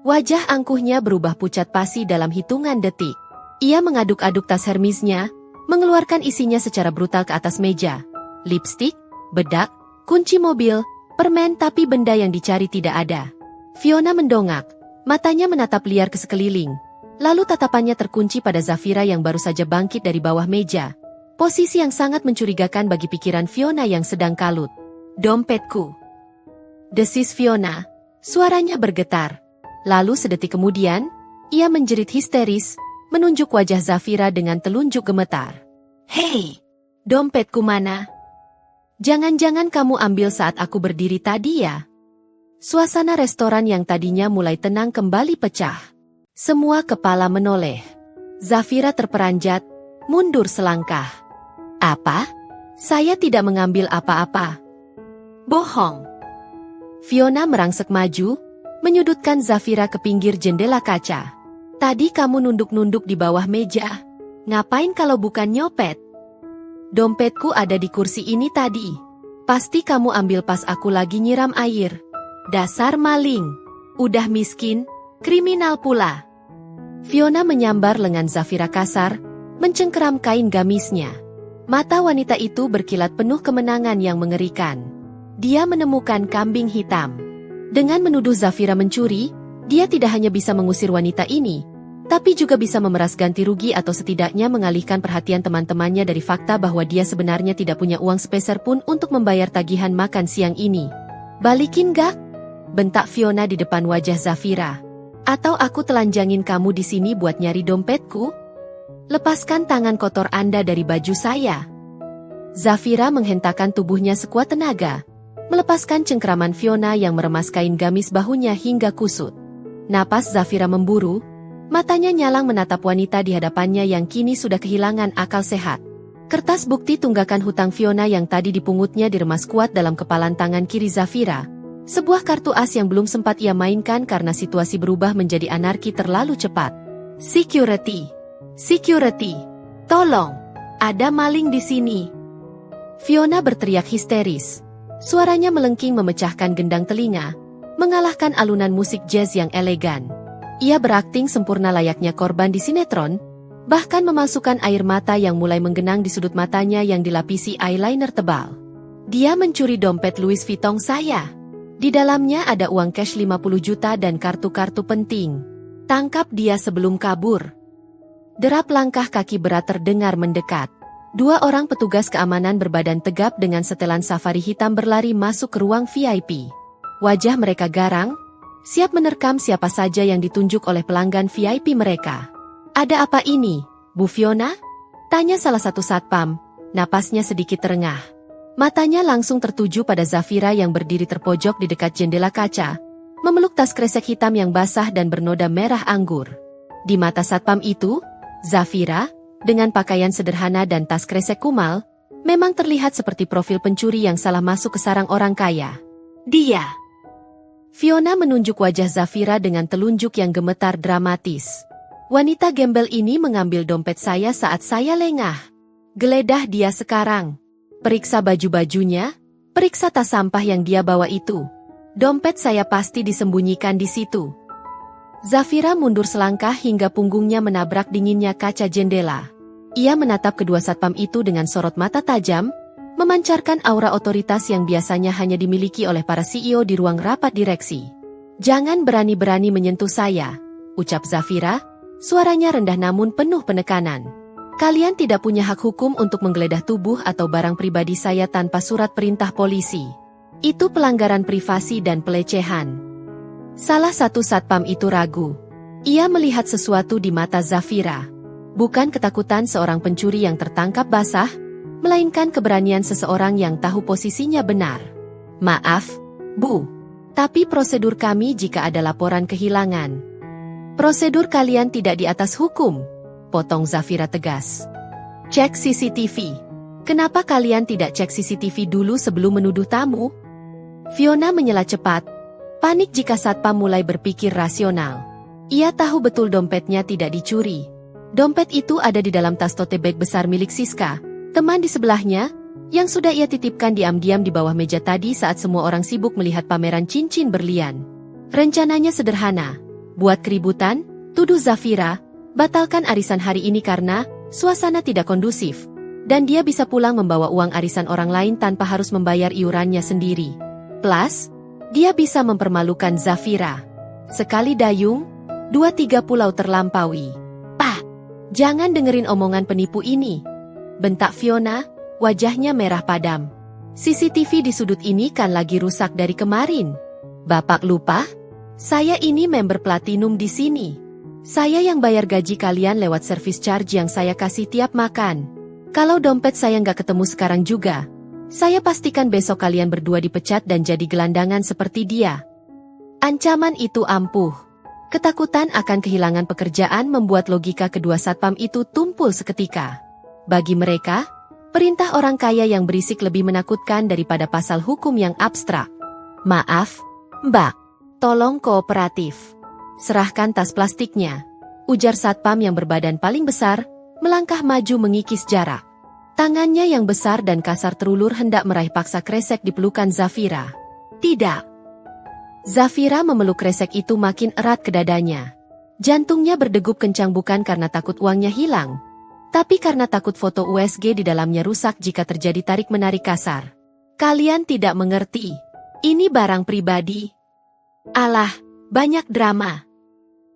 Wajah angkuhnya berubah pucat pasi dalam hitungan detik. Ia mengaduk-aduk tas Hermesnya, mengeluarkan isinya secara brutal ke atas meja. Lipstik, bedak, kunci mobil, permen, tapi benda yang dicari tidak ada. Fiona mendongak, matanya menatap liar ke sekeliling. Lalu tatapannya terkunci pada Zafira yang baru saja bangkit dari bawah meja. Posisi yang sangat mencurigakan bagi pikiran Fiona yang sedang kalut. "Dompetku!" desis Fiona. Suaranya bergetar. Lalu sedetik kemudian, ia menjerit histeris, menunjuk wajah Zafira dengan telunjuk gemetar. "Hei, dompetku mana? Jangan-jangan kamu ambil saat aku berdiri tadi ya?" Suasana restoran yang tadinya mulai tenang kembali pecah. Semua kepala menoleh. Zafira terperanjat, mundur selangkah. "Apa? Saya tidak mengambil apa-apa." "Bohong." Fiona merangsek maju, menyudutkan Zafira ke pinggir jendela kaca. "Tadi kamu nunduk-nunduk di bawah meja. Ngapain kalau bukan nyopet?" "Dompetku ada di kursi ini tadi. Pasti kamu ambil pas aku lagi nyiram air. Dasar maling. Udah miskin, kriminal pula." Fiona menyambar lengan Zafira kasar, mencengkeram kain gamisnya. Mata wanita itu berkilat penuh kemenangan yang mengerikan. Dia menemukan kambing hitam. Dengan menuduh Zafira mencuri, dia tidak hanya bisa mengusir wanita ini, tapi juga bisa memeras ganti rugi atau setidaknya mengalihkan perhatian teman-temannya dari fakta bahwa dia sebenarnya tidak punya uang sepeser pun untuk membayar tagihan makan siang ini. "Balikin gak?" bentak Fiona di depan wajah Zafira. "Atau aku telanjangin kamu di sini buat nyari dompetku? Lepaskan tangan kotor Anda dari baju saya." Zafira menghentakkan tubuhnya sekuat tenaga, melepaskan cengkeraman Fiona yang meremas kain gamis bahunya hingga kusut. Napas Zafira memburu, matanya nyalang menatap wanita di hadapannya yang kini sudah kehilangan akal sehat. Kertas bukti tunggakan hutang Fiona yang tadi dipungutnya diremas kuat dalam kepalan tangan kiri Zafira. Sebuah kartu as yang belum sempat ia mainkan karena situasi berubah menjadi anarki terlalu cepat. "Security! Security! Tolong! Ada maling di sini!" Fiona berteriak histeris. Suaranya melengking memecahkan gendang telinga, mengalahkan alunan musik jazz yang elegan. Ia berakting sempurna layaknya korban di sinetron, bahkan memasukkan air mata yang mulai menggenang di sudut matanya yang dilapisi eyeliner tebal. "Dia mencuri dompet Louis Vuitton saya. Di dalamnya ada uang cash 50 juta dan kartu-kartu penting. Tangkap dia sebelum kabur." Derap langkah kaki berat terdengar mendekat. Dua orang petugas keamanan berbadan tegap dengan setelan safari hitam berlari masuk ke ruang VIP. Wajah mereka garang, siap menerkam siapa saja yang ditunjuk oleh pelanggan VIP mereka. "Ada apa ini, Bu Fiona?" tanya salah satu satpam, napasnya sedikit terengah. Matanya langsung tertuju pada Zafira yang berdiri terpojok di dekat jendela kaca, memeluk tas kresek hitam yang basah dan bernoda merah anggur. Di mata satpam itu, Zafira, dengan pakaian sederhana dan tas kresek kumal, memang terlihat seperti profil pencuri yang salah masuk ke sarang orang kaya. "Dia!" Fiona menunjuk wajah Zafira dengan telunjuk yang gemetar dramatis. "Wanita gembel ini mengambil dompet saya saat saya lengah. Geledah dia sekarang. Periksa baju-bajunya, periksa tas sampah yang dia bawa itu. Dompet saya pasti disembunyikan di situ." Zafira mundur selangkah hingga punggungnya menabrak dinginnya kaca jendela. Ia menatap kedua satpam itu dengan sorot mata tajam, memancarkan aura otoritas yang biasanya hanya dimiliki oleh para CEO di ruang rapat direksi. "Jangan berani-berani menyentuh saya," ucap Zafira, suaranya rendah namun penuh penekanan. "Kalian tidak punya hak hukum untuk menggeledah tubuh atau barang pribadi saya tanpa surat perintah polisi. Itu pelanggaran privasi dan pelecehan." Salah satu satpam itu ragu. Ia melihat sesuatu di mata Zafira. Bukan ketakutan seorang pencuri yang tertangkap basah, melainkan keberanian seseorang yang tahu posisinya benar. "Maaf, Bu. Tapi prosedur kami jika ada laporan kehilangan." "Prosedur kalian tidak di atas hukum," potong Zafira tegas. "Cek CCTV. Kenapa kalian tidak cek CCTV dulu sebelum menuduh tamu?" Fiona menyela cepat. Panik jika satpam mulai berpikir rasional. Ia tahu betul dompetnya tidak dicuri. Dompet itu ada di dalam tas tote bag besar milik Siska, teman di sebelahnya, yang sudah ia titipkan diam-diam di bawah meja tadi saat semua orang sibuk melihat pameran cincin berlian. Rencananya sederhana. Buat keributan, tuduh Zafira, batalkan arisan hari ini karena suasana tidak kondusif, dan dia bisa pulang membawa uang arisan orang lain tanpa harus membayar iurannya sendiri. Plus, dia bisa mempermalukan Zafira. Sekali dayung, 2-3 pulau terlampaui. "Pak, jangan dengerin omongan penipu ini," bentak Fiona, wajahnya merah padam. "CCTV di sudut ini kan lagi rusak dari kemarin. Bapak lupa? Saya ini member platinum di sini. Saya yang bayar gaji kalian lewat service charge yang saya kasih tiap makan. Kalau dompet saya nggak ketemu sekarang juga, saya pastikan besok kalian berdua dipecat dan jadi gelandangan seperti dia." Ancaman itu ampuh. Ketakutan akan kehilangan pekerjaan membuat logika kedua satpam itu tumpul seketika. Bagi mereka, perintah orang kaya yang berisik lebih menakutkan daripada pasal hukum yang abstrak. "Maaf, Mbak. Tolong kooperatif. Serahkan tas plastiknya," ujar satpam yang berbadan paling besar, melangkah maju mengikis jarak. Tangannya yang besar dan kasar terulur hendak meraih paksa kresek di pelukan Zafira. "Tidak." Zafira memeluk kresek itu makin erat ke dadanya. Jantungnya berdegup kencang bukan karena takut uangnya hilang, tapi karena takut foto USG di dalamnya rusak jika terjadi tarik-menarik kasar. "Kalian tidak mengerti. Ini barang pribadi." "Alah, banyak drama."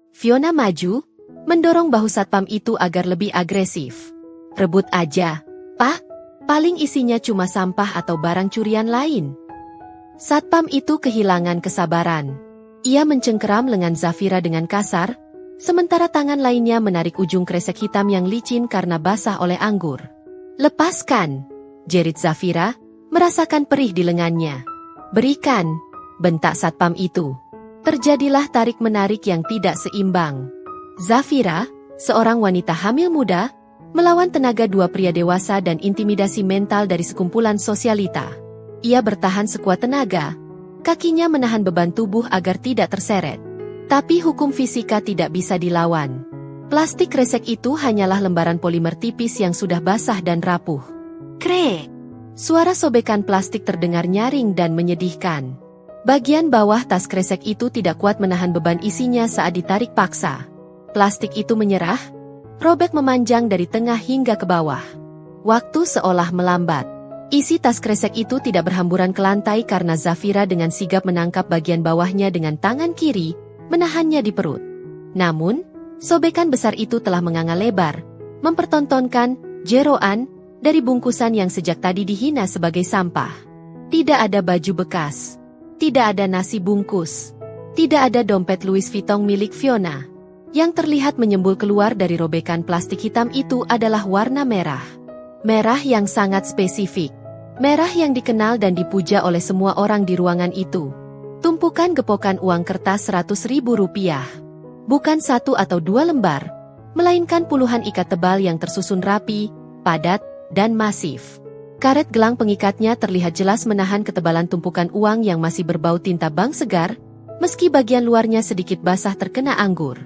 Fiona maju, mendorong bahu satpam itu agar lebih agresif. "Rebut aja, Pak, paling isinya cuma sampah atau barang curian lain." Satpam itu kehilangan kesabaran. Ia mencengkeram lengan Zafira dengan kasar, sementara tangan lainnya menarik ujung kresek hitam yang licin karena basah oleh anggur. "Lepaskan," jerit Zafira, merasakan perih di lengannya. "Berikan," bentak satpam itu. Terjadilah tarik-menarik yang tidak seimbang. Zafira, seorang wanita hamil muda, melawan tenaga dua pria dewasa dan intimidasi mental dari sekumpulan sosialita. Ia bertahan sekuat tenaga, kakinya menahan beban tubuh agar tidak terseret. Tapi hukum fisika tidak bisa dilawan. Plastik kresek itu hanyalah lembaran polimer tipis yang sudah basah dan rapuh. Krek! Suara sobekan plastik terdengar nyaring dan menyedihkan. Bagian bawah tas kresek itu tidak kuat menahan beban isinya saat ditarik paksa. Plastik itu menyerah, robek memanjang dari tengah hingga ke bawah. Waktu seolah melambat. Isi tas kresek itu tidak berhamburan ke lantai karena Zafira dengan sigap menangkap bagian bawahnya dengan tangan kiri, menahannya di perut. Namun, sobekan besar itu telah menganga lebar, mempertontonkan jeroan dari bungkusan yang sejak tadi dihina sebagai sampah. Tidak ada baju bekas, tidak ada nasi bungkus, tidak ada dompet Louis Vuitton milik Fiona. Yang terlihat menyembul keluar dari robekan plastik hitam itu adalah warna merah. Merah yang sangat spesifik. Merah yang dikenal dan dipuja oleh semua orang di ruangan itu. Tumpukan gepokan uang kertas Rp100.000. Bukan 1 atau 2 lembar, melainkan puluhan ikat tebal yang tersusun rapi, padat, dan masif. Karet gelang pengikatnya terlihat jelas menahan ketebalan tumpukan uang yang masih berbau tinta bank segar, meski bagian luarnya sedikit basah terkena anggur.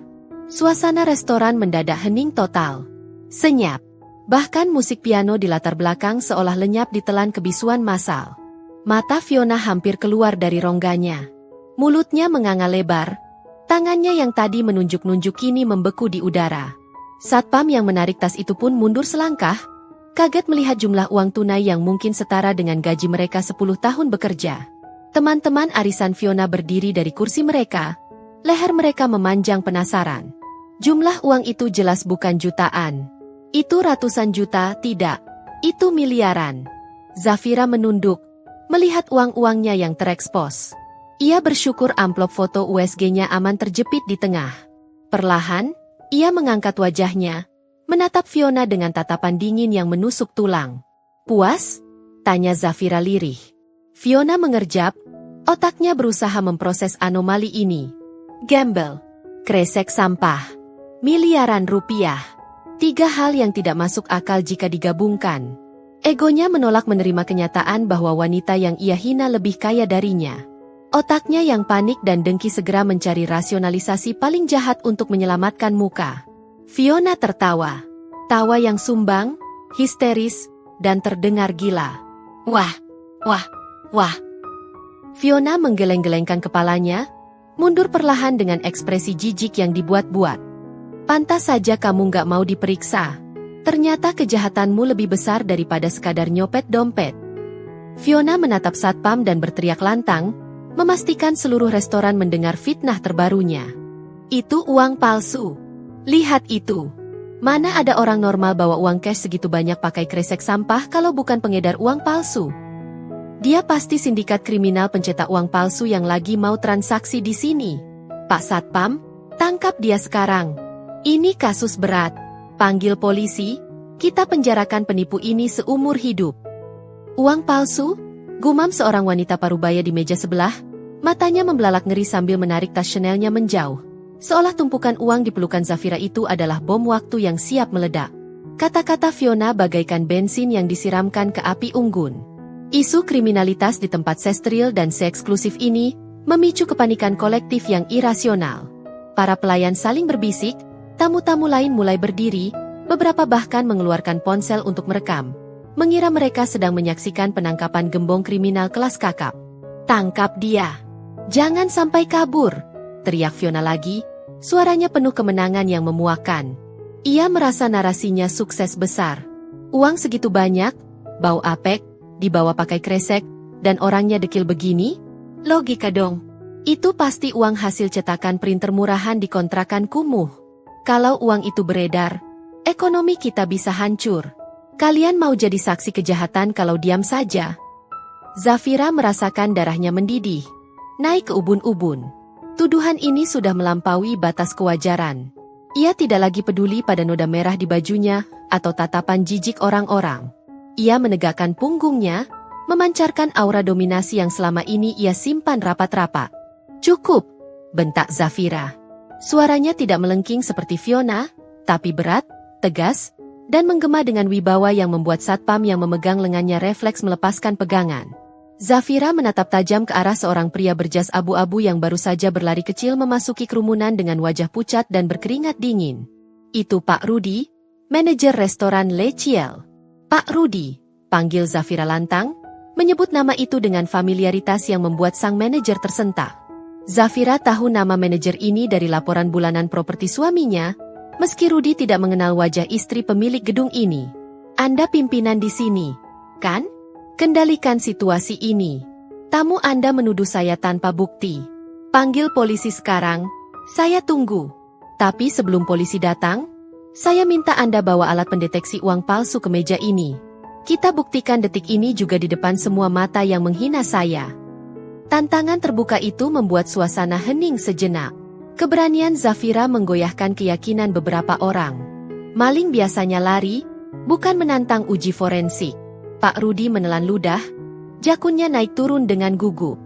Suasana restoran mendadak hening total. Senyap. Bahkan musik piano di latar belakang seolah lenyap ditelan kebisuan massal. Mata Fiona hampir keluar dari rongganya. Mulutnya menganga lebar, Tangannya yang tadi menunjuk-nunjuk kini membeku di udara. Satpam yang menarik tas itu pun mundur selangkah, kaget melihat jumlah uang tunai yang mungkin setara dengan gaji mereka 10 tahun bekerja. Teman-teman arisan Fiona berdiri dari kursi mereka, leher mereka memanjang penasaran. Jumlah uang itu jelas bukan jutaan. Itu ratusan juta, tidak. Itu miliaran. Zafira menunduk, melihat uang-uangnya yang terekspos. Ia bersyukur amplop foto USG-nya aman terjepit di tengah. Perlahan, ia mengangkat wajahnya, menatap Fiona dengan tatapan dingin yang menusuk tulang. "Puas?" tanya Zafira lirih. Fiona mengerjap, otaknya berusaha memproses anomali ini. Gembel, kresek sampah, miliaran rupiah. 3 hal yang tidak masuk akal jika digabungkan. Egonya menolak menerima kenyataan bahwa wanita yang ia hina lebih kaya darinya. Otaknya yang panik dan dengki segera mencari rasionalisasi paling jahat untuk menyelamatkan muka. Fiona tertawa. Tawa yang sumbang, histeris, dan terdengar gila. Wah, wah, wah. Fiona menggeleng-gelengkan kepalanya, mundur perlahan dengan ekspresi jijik yang dibuat-buat. Pantas saja kamu gak mau diperiksa. Ternyata kejahatanmu lebih besar daripada sekadar nyopet dompet. Fiona menatap satpam dan berteriak lantang, memastikan seluruh restoran mendengar fitnah terbarunya. Itu uang palsu. Lihat itu. Mana ada orang normal bawa uang cash segitu banyak pakai kresek sampah kalau bukan pengedar uang palsu? Dia pasti sindikat kriminal pencetak uang palsu yang lagi mau transaksi di sini. Pak Satpam, tangkap dia sekarang. Ini kasus berat. Panggil polisi, kita penjarakan penipu ini seumur hidup. Uang palsu? Gumam seorang wanita parubaya di meja sebelah, matanya membelalak ngeri sambil menarik tas Chanel-nya menjauh. Seolah tumpukan uang di pelukan Zafira itu adalah bom waktu yang siap meledak. Kata-kata Fiona bagaikan bensin yang disiramkan ke api unggun. Isu kriminalitas di tempat sesteril dan seeksklusif ini memicu kepanikan kolektif yang irasional. Para pelayan saling berbisik, tamu-tamu lain mulai berdiri, beberapa bahkan mengeluarkan ponsel untuk merekam. Mengira mereka sedang menyaksikan penangkapan gembong kriminal kelas kakap. "Tangkap dia! Jangan sampai kabur!" teriak Fiona lagi, suaranya penuh kemenangan yang memuakkan. Ia merasa narasinya sukses besar. Uang segitu banyak, bau apek, dibawa pakai kresek, dan orangnya dekil begini? Logika dong. Itu pasti uang hasil cetakan printer murahan di kontrakan kumuh. Kalau uang itu beredar, ekonomi kita bisa hancur. Kalian mau jadi saksi kejahatan kalau diam saja? Zafira merasakan darahnya mendidih, naik ke ubun-ubun. Tuduhan ini sudah melampaui batas kewajaran. Ia tidak lagi peduli pada noda merah di bajunya atau tatapan jijik orang-orang. Ia menegakkan punggungnya, memancarkan aura dominasi yang selama ini ia simpan rapat-rapat. "Cukup!" bentak Zafira. Suaranya tidak melengking seperti Fiona, tapi berat, tegas, dan menggema dengan wibawa yang membuat satpam yang memegang lengannya refleks melepaskan pegangan. Zafira menatap tajam ke arah seorang pria berjas abu-abu yang baru saja berlari kecil memasuki kerumunan dengan wajah pucat dan berkeringat dingin. "Itu Pak Rudy, manajer restoran Le Ciel." "Pak Rudy," panggil Zafira lantang, menyebut nama itu dengan familiaritas yang membuat sang manajer tersentak. Zafira tahu nama manajer ini dari laporan bulanan properti suaminya, meski Rudy tidak mengenal wajah istri pemilik gedung ini. "Anda pimpinan di sini, kan? Kendalikan situasi ini. Tamu Anda menuduh saya tanpa bukti. Panggil polisi sekarang, saya tunggu. Tapi sebelum polisi datang, saya minta Anda bawa alat pendeteksi uang palsu ke meja ini. Kita buktikan detik ini juga di depan semua mata yang menghina saya." Tantangan terbuka itu membuat suasana hening sejenak. Keberanian Zafira menggoyahkan keyakinan beberapa orang. Maling biasanya lari, bukan menantang uji forensik. Pak Rudy menelan ludah, jakunnya naik turun dengan gugup.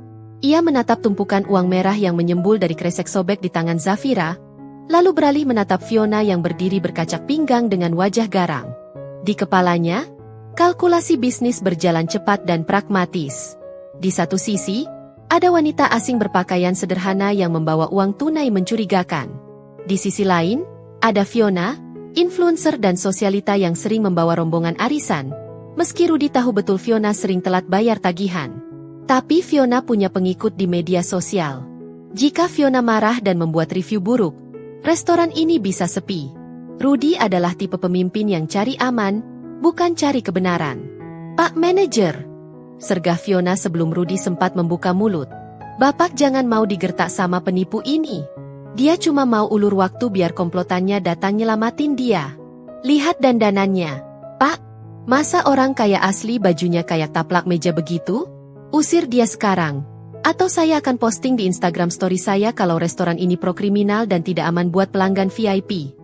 Ia menatap tumpukan uang merah yang menyembul dari kresek sobek di tangan Zafira, lalu beralih menatap Fiona yang berdiri berkacak pinggang dengan wajah garang. Di kepalanya, kalkulasi bisnis berjalan cepat dan pragmatis. Di satu sisi, ada wanita asing berpakaian sederhana yang membawa uang tunai mencurigakan. Di sisi lain, ada Fiona, influencer dan sosialita yang sering membawa rombongan arisan. Meski Rudy tahu betul Fiona sering telat bayar tagihan. Tapi Fiona punya pengikut di media sosial. Jika Fiona marah dan membuat review buruk, restoran ini bisa sepi. Rudy adalah tipe pemimpin yang cari aman, bukan cari kebenaran. Pak Manajer, sergah Fiona sebelum Rudy sempat membuka mulut. Bapak jangan mau digertak sama penipu ini. Dia cuma mau ulur waktu biar komplotannya datang nyelamatin dia. Lihat dandanannya. Pak, masa orang kaya asli bajunya kayak taplak meja begitu? Usir dia sekarang. Atau saya akan posting di Instagram story saya kalau restoran ini pro-kriminal dan tidak aman buat pelanggan VIP.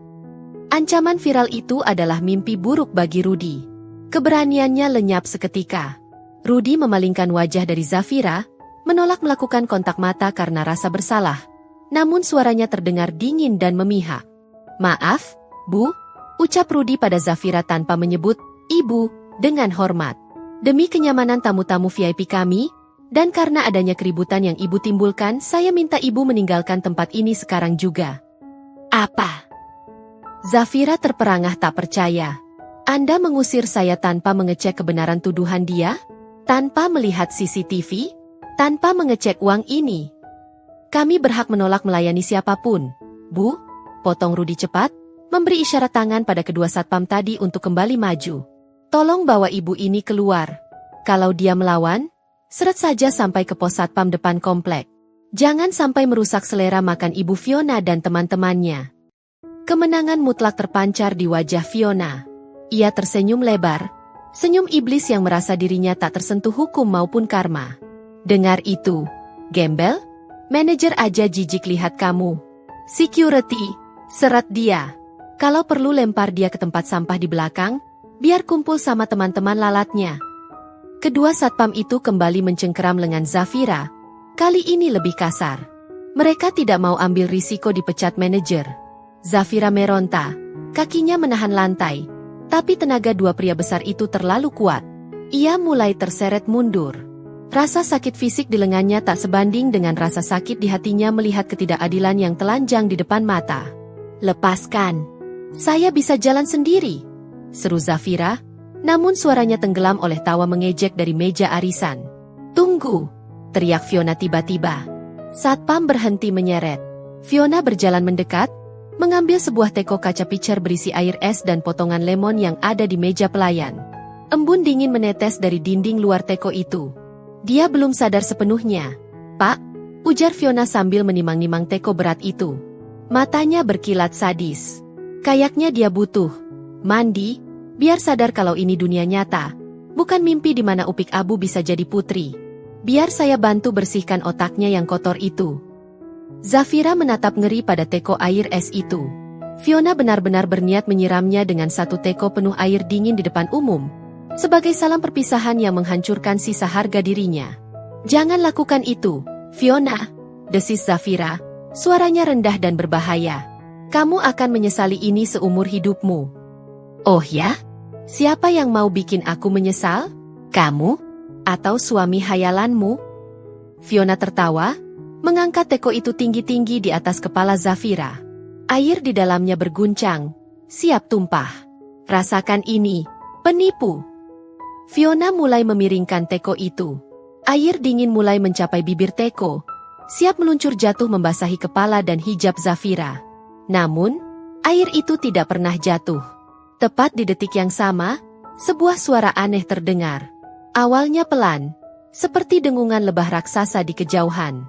Ancaman viral itu adalah mimpi buruk bagi Rudy. Keberaniannya lenyap seketika. Rudy memalingkan wajah dari Zafira, menolak melakukan kontak mata karena rasa bersalah. Namun suaranya terdengar dingin dan memihak. Maaf, Bu, ucap Rudy pada Zafira tanpa menyebut Ibu dengan hormat. Demi kenyamanan tamu-tamu VIP kami, dan karena adanya keributan yang Ibu timbulkan, saya minta Ibu meninggalkan tempat ini sekarang juga. Apa? Zafira terperangah tak percaya. Anda mengusir saya tanpa mengecek kebenaran tuduhan dia? Tanpa melihat CCTV? Tanpa mengecek uang ini? Kami berhak menolak melayani siapapun. Bu, potong Rudy cepat, memberi isyarat tangan pada kedua satpam tadi untuk kembali maju. Tolong bawa ibu ini keluar. Kalau dia melawan, seret saja sampai ke pos satpam depan komplek. Jangan sampai merusak selera makan Ibu Fiona dan teman-temannya. Kemenangan mutlak terpancar di wajah Fiona. Ia tersenyum lebar, senyum iblis yang merasa dirinya tak tersentuh hukum maupun karma. Dengar itu, gembel? Manajer aja jijik lihat kamu. Security, seret dia. Kalau perlu lempar dia ke tempat sampah di belakang, biar kumpul sama teman-teman lalatnya. Kedua satpam itu kembali mencengkeram lengan Zafira, kali ini lebih kasar. Mereka tidak mau ambil risiko dipecat manajer. Zafira meronta, kakinya menahan lantai, tapi tenaga dua pria besar itu terlalu kuat. Ia mulai terseret mundur. Rasa sakit fisik di lengannya tak sebanding dengan rasa sakit di hatinya melihat ketidakadilan yang telanjang di depan mata. Lepaskan. Saya bisa jalan sendiri, seru Zafira. Namun suaranya tenggelam oleh tawa mengejek dari meja arisan. Tunggu, teriak Fiona tiba-tiba. Satpam berhenti menyeret. Fiona berjalan mendekat, mengambil sebuah teko kaca pitcher berisi air es dan potongan lemon yang ada di meja pelayan. Embun dingin menetes dari dinding luar teko itu. Dia belum sadar sepenuhnya. Pak, ujar Fiona sambil menimang-nimang teko berat itu. Matanya berkilat sadis. Kayaknya dia butuh mandi, biar sadar kalau ini dunia nyata, bukan mimpi di mana Upik Abu bisa jadi putri. Biar saya bantu bersihkan otaknya yang kotor itu. Zafira menatap ngeri pada teko air es itu. Fiona benar-benar berniat menyiramnya dengan satu teko penuh air dingin di depan umum, sebagai salam perpisahan yang menghancurkan sisa harga dirinya. Jangan lakukan itu, Fiona, desis Zafira, suaranya rendah dan berbahaya. Kamu akan menyesali ini seumur hidupmu. Oh ya? Siapa yang mau bikin aku menyesal? Kamu? Atau suami hayalanmu? Fiona tertawa, mengangkat teko itu tinggi-tinggi di atas kepala Zafira. Air di dalamnya berguncang, siap tumpah. Rasakan ini, penipu. Fiona mulai memiringkan teko itu. Air dingin mulai mencapai bibir teko, siap meluncur jatuh membasahi kepala dan hijab Zafira. Namun, air itu tidak pernah jatuh. Tepat di detik yang sama, sebuah suara aneh terdengar. Awalnya pelan, seperti dengungan lebah raksasa di kejauhan.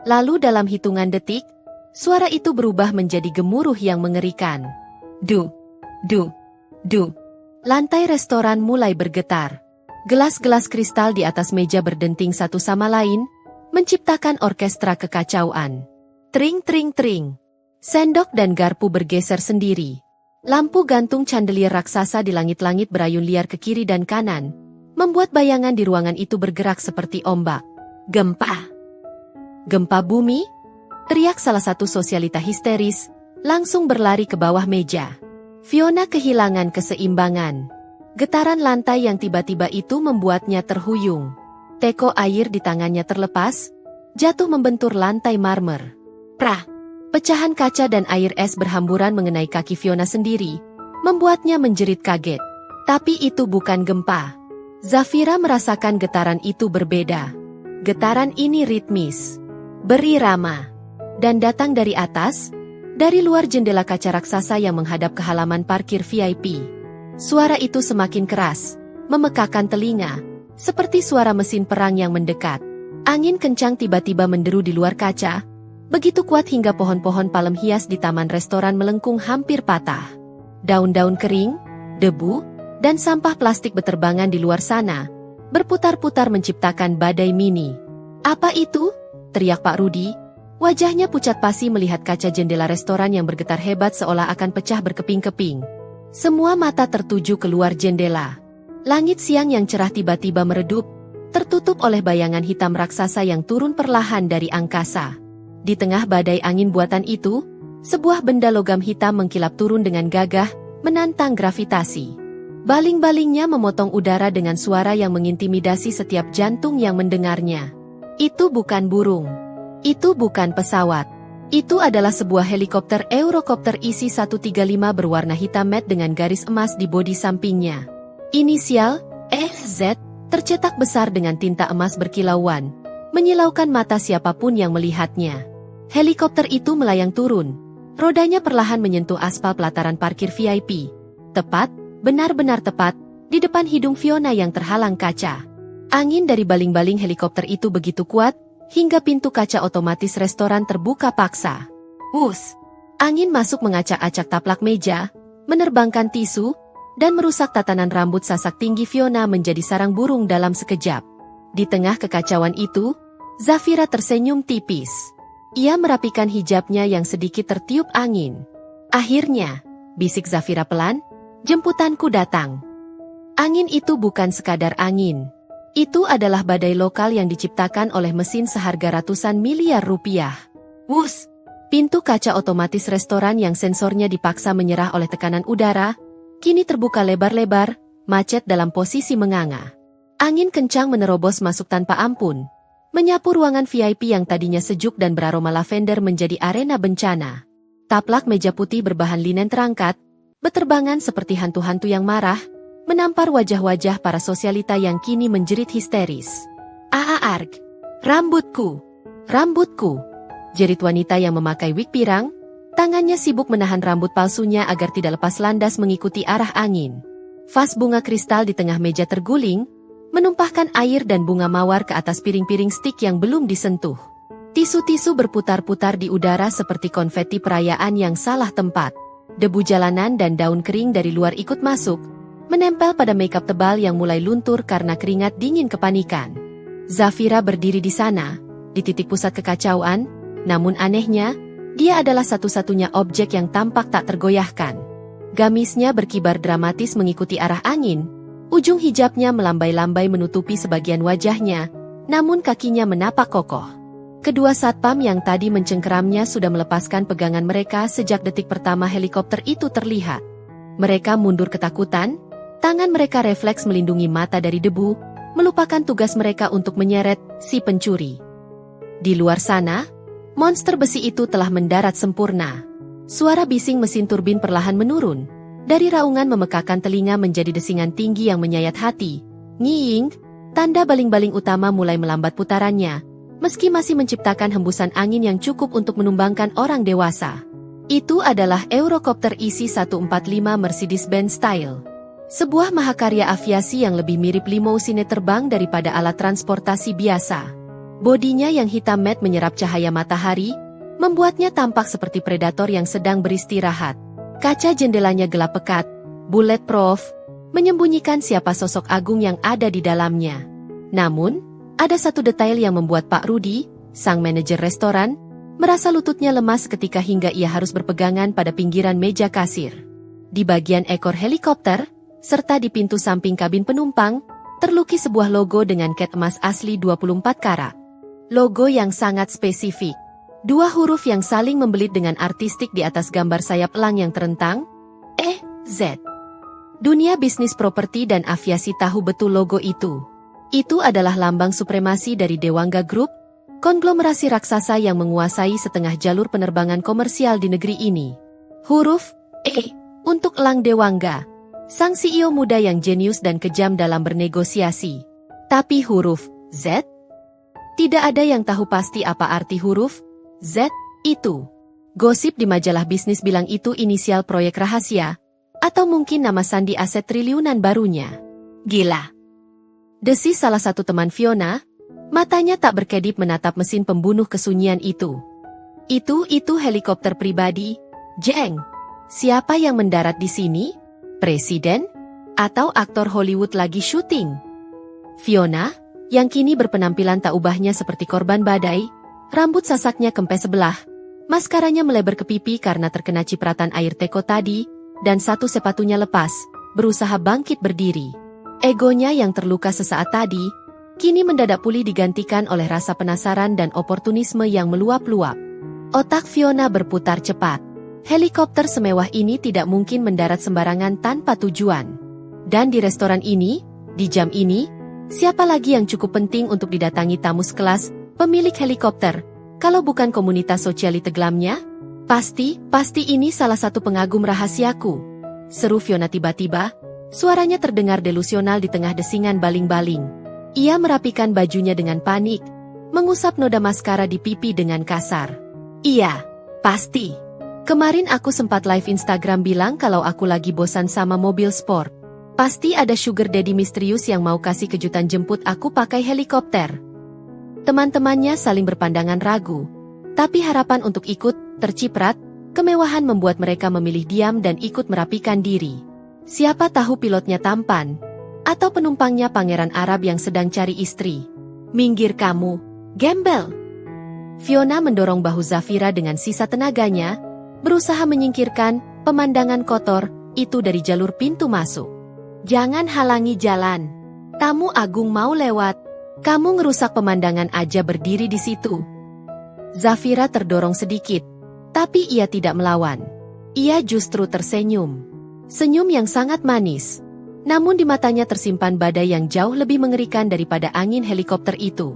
Lalu dalam hitungan detik, suara itu berubah menjadi gemuruh yang mengerikan. Du, du, du. Lantai restoran mulai bergetar. Gelas-gelas kristal di atas meja berdenting satu sama lain, menciptakan orkestra kekacauan. Tring, tring, tring. Sendok dan garpu bergeser sendiri. Lampu gantung chandelier raksasa di langit-langit berayun liar ke kiri dan kanan, membuat bayangan di ruangan itu bergerak seperti ombak. Gempa. Gempa bumi? Teriak salah satu sosialita histeris, langsung berlari ke bawah meja. Fiona kehilangan keseimbangan. Getaran lantai yang tiba-tiba itu membuatnya terhuyung. Teko air di tangannya terlepas, jatuh membentur lantai marmer. Prah! Pecahan kaca dan air es berhamburan mengenai kaki Fiona sendiri, membuatnya menjerit kaget. Tapi itu bukan gempa. Zafira merasakan getaran itu berbeda. Getaran ini ritmis. Beri Rama. Dan datang dari atas, dari luar jendela kaca raksasa yang menghadap ke halaman parkir VIP. Suara itu semakin keras, memekakan telinga, seperti suara mesin perang yang mendekat. Angin kencang tiba-tiba menderu di luar kaca, begitu kuat hingga pohon-pohon palem hias di taman restoran melengkung hampir patah. Daun-daun kering, debu, dan sampah plastik beterbangan di luar sana, berputar-putar menciptakan badai mini. "Apa itu?" teriak Pak Rudi. Wajahnya pucat pasi melihat kaca jendela restoran yang bergetar hebat seolah akan pecah berkeping-keping. Semua mata tertuju keluar jendela. Langit siang yang cerah tiba-tiba meredup, tertutup oleh bayangan hitam raksasa yang turun perlahan dari angkasa. Di tengah badai angin buatan itu, sebuah benda logam hitam mengkilap turun dengan gagah, menantang gravitasi. Baling-balingnya memotong udara dengan suara yang mengintimidasi setiap jantung yang mendengarnya. Itu bukan burung. Itu bukan pesawat. Itu adalah sebuah helikopter Eurocopter IC-135 berwarna hitam matte dengan garis emas di bodi sampingnya. Inisial, Z, tercetak besar dengan tinta emas berkilauan, menyilaukan mata siapapun yang melihatnya. Helikopter itu melayang turun. Rodanya perlahan menyentuh aspal pelataran parkir VIP. Tepat, benar-benar tepat, di depan hidung Fiona yang terhalang kaca. Angin dari baling-baling helikopter itu begitu kuat, hingga pintu kaca otomatis restoran terbuka paksa. Wus! Angin masuk mengacak-acak taplak meja, menerbangkan tisu, dan merusak tatanan rambut sasak tinggi Fiona menjadi sarang burung dalam sekejap. Di tengah kekacauan itu, Zafira tersenyum tipis. Ia merapikan hijabnya yang sedikit tertiup angin. "Akhirnya," bisik Zafira pelan, "jemputanku datang." Angin itu bukan sekadar angin. Itu adalah badai lokal yang diciptakan oleh mesin seharga ratusan miliar rupiah. Wus! Pintu kaca otomatis restoran yang sensornya dipaksa menyerah oleh tekanan udara, kini terbuka lebar-lebar, macet dalam posisi menganga. Angin kencang menerobos masuk tanpa ampun, menyapu ruangan VIP yang tadinya sejuk dan beraroma lavender menjadi arena bencana. Taplak meja putih berbahan linen terangkat, beterbangan seperti hantu-hantu yang marah, menampar wajah-wajah para sosialita yang kini menjerit histeris. "Arg! Rambutku! Rambutku!" jerit wanita yang memakai wig pirang, tangannya sibuk menahan rambut palsunya agar tidak lepas landas mengikuti arah angin. Vas bunga kristal di tengah meja terguling, menumpahkan air dan bunga mawar ke atas piring-piring stik yang belum disentuh. Tisu-tisu berputar-putar di udara seperti konfeti perayaan yang salah tempat. Debu jalanan dan daun kering dari luar ikut masuk, menempel pada makeup tebal yang mulai luntur karena keringat dingin kepanikan. Zafira berdiri di sana, di titik pusat kekacauan, namun anehnya, dia adalah satu-satunya objek yang tampak tak tergoyahkan. Gamisnya berkibar dramatis mengikuti arah angin, ujung hijabnya melambai-lambai menutupi sebagian wajahnya, namun kakinya menapak kokoh. Kedua satpam yang tadi mencengkeramnya sudah melepaskan pegangan mereka sejak detik pertama helikopter itu terlihat. Mereka mundur ketakutan, tangan mereka refleks melindungi mata dari debu, melupakan tugas mereka untuk menyeret si pencuri. Di luar sana, monster besi itu telah mendarat sempurna. Suara bising mesin turbin perlahan menurun. Dari raungan memekakan telinga menjadi desingan tinggi yang menyayat hati. Nyiing, tanda baling-baling utama mulai melambat putarannya, meski masih menciptakan hembusan angin yang cukup untuk menumbangkan orang dewasa. Itu adalah Eurocopter IC-145 Mercedes-Benz Style. Sebuah mahakarya aviasi yang lebih mirip limousine terbang daripada alat transportasi biasa. Bodinya yang hitam matte menyerap cahaya matahari, membuatnya tampak seperti predator yang sedang beristirahat. Kaca jendelanya gelap pekat, bulletproof, menyembunyikan siapa sosok agung yang ada di dalamnya. Namun, ada satu detail yang membuat Pak Rudi, sang manajer restoran, merasa lututnya lemas ketika hingga ia harus berpegangan pada pinggiran meja kasir. Di bagian ekor helikopter, serta di pintu samping kabin penumpang, terlukis sebuah logo dengan cat emas asli 24 karat. Logo yang sangat spesifik. Dua huruf yang saling membelit dengan artistik di atas gambar sayap elang yang terentang, Z. Dunia bisnis properti dan aviasi tahu betul logo itu. Itu adalah lambang supremasi dari Dewangga Group, konglomerasi raksasa yang menguasai setengah jalur penerbangan komersial di negeri ini. Huruf E untuk Elang Dewangga, sang CEO muda yang jenius dan kejam dalam bernegosiasi. Tapi huruf Z Tidak ada yang tahu pasti apa arti huruf Z itu. Gosip di majalah bisnis bilang itu inisial proyek rahasia, atau mungkin nama sandi aset triliunan barunya. Gila. Desis salah satu teman Fiona, matanya tak berkedip menatap mesin pembunuh kesunyian itu. Itu helikopter pribadi, Jeng. Siapa yang mendarat di sini? Presiden? Atau aktor Hollywood lagi syuting? Fiona, yang kini berpenampilan tak ubahnya seperti korban badai, rambut sasaknya kempes sebelah, maskaranya melebar ke pipi karena terkena cipratan air teko tadi, dan satu sepatunya lepas, berusaha bangkit berdiri. Egonya yang terluka sesaat tadi, kini mendadak pulih digantikan oleh rasa penasaran dan oportunisme yang meluap-luap. Otak Fiona berputar cepat. Helikopter semewah ini tidak mungkin mendarat sembarangan tanpa tujuan. Dan di restoran ini, di jam ini, siapa lagi yang cukup penting untuk didatangi tamu sekelas pemilik helikopter, kalau bukan komunitas sosialite glamnya? Pasti ini salah satu pengagum rahasiaku. Seru Fiona tiba-tiba, suaranya terdengar delusional di tengah desingan baling-baling. Ia merapikan bajunya dengan panik, mengusap noda maskara di pipi dengan kasar. Iya, pasti. Kemarin aku sempat live Instagram bilang kalau aku lagi bosan sama mobil sport. Pasti ada sugar daddy misterius yang mau kasih kejutan jemput aku pakai helikopter. Teman-temannya saling berpandangan ragu. Tapi harapan untuk ikut, terciprat, kemewahan membuat mereka memilih diam dan ikut merapikan diri. Siapa tahu pilotnya tampan, atau penumpangnya pangeran Arab yang sedang cari istri. Minggir kamu, gembel. Fiona mendorong bahu Zafira dengan sisa tenaganya, berusaha menyingkirkan pemandangan kotor itu dari jalur pintu masuk. Jangan halangi jalan. Tamu agung mau lewat. Kamu ngerusak pemandangan aja berdiri di situ. Zafira terdorong sedikit, tapi ia tidak melawan. Ia justru tersenyum. Senyum yang sangat manis. Namun di matanya tersimpan badai yang jauh lebih mengerikan daripada angin helikopter itu.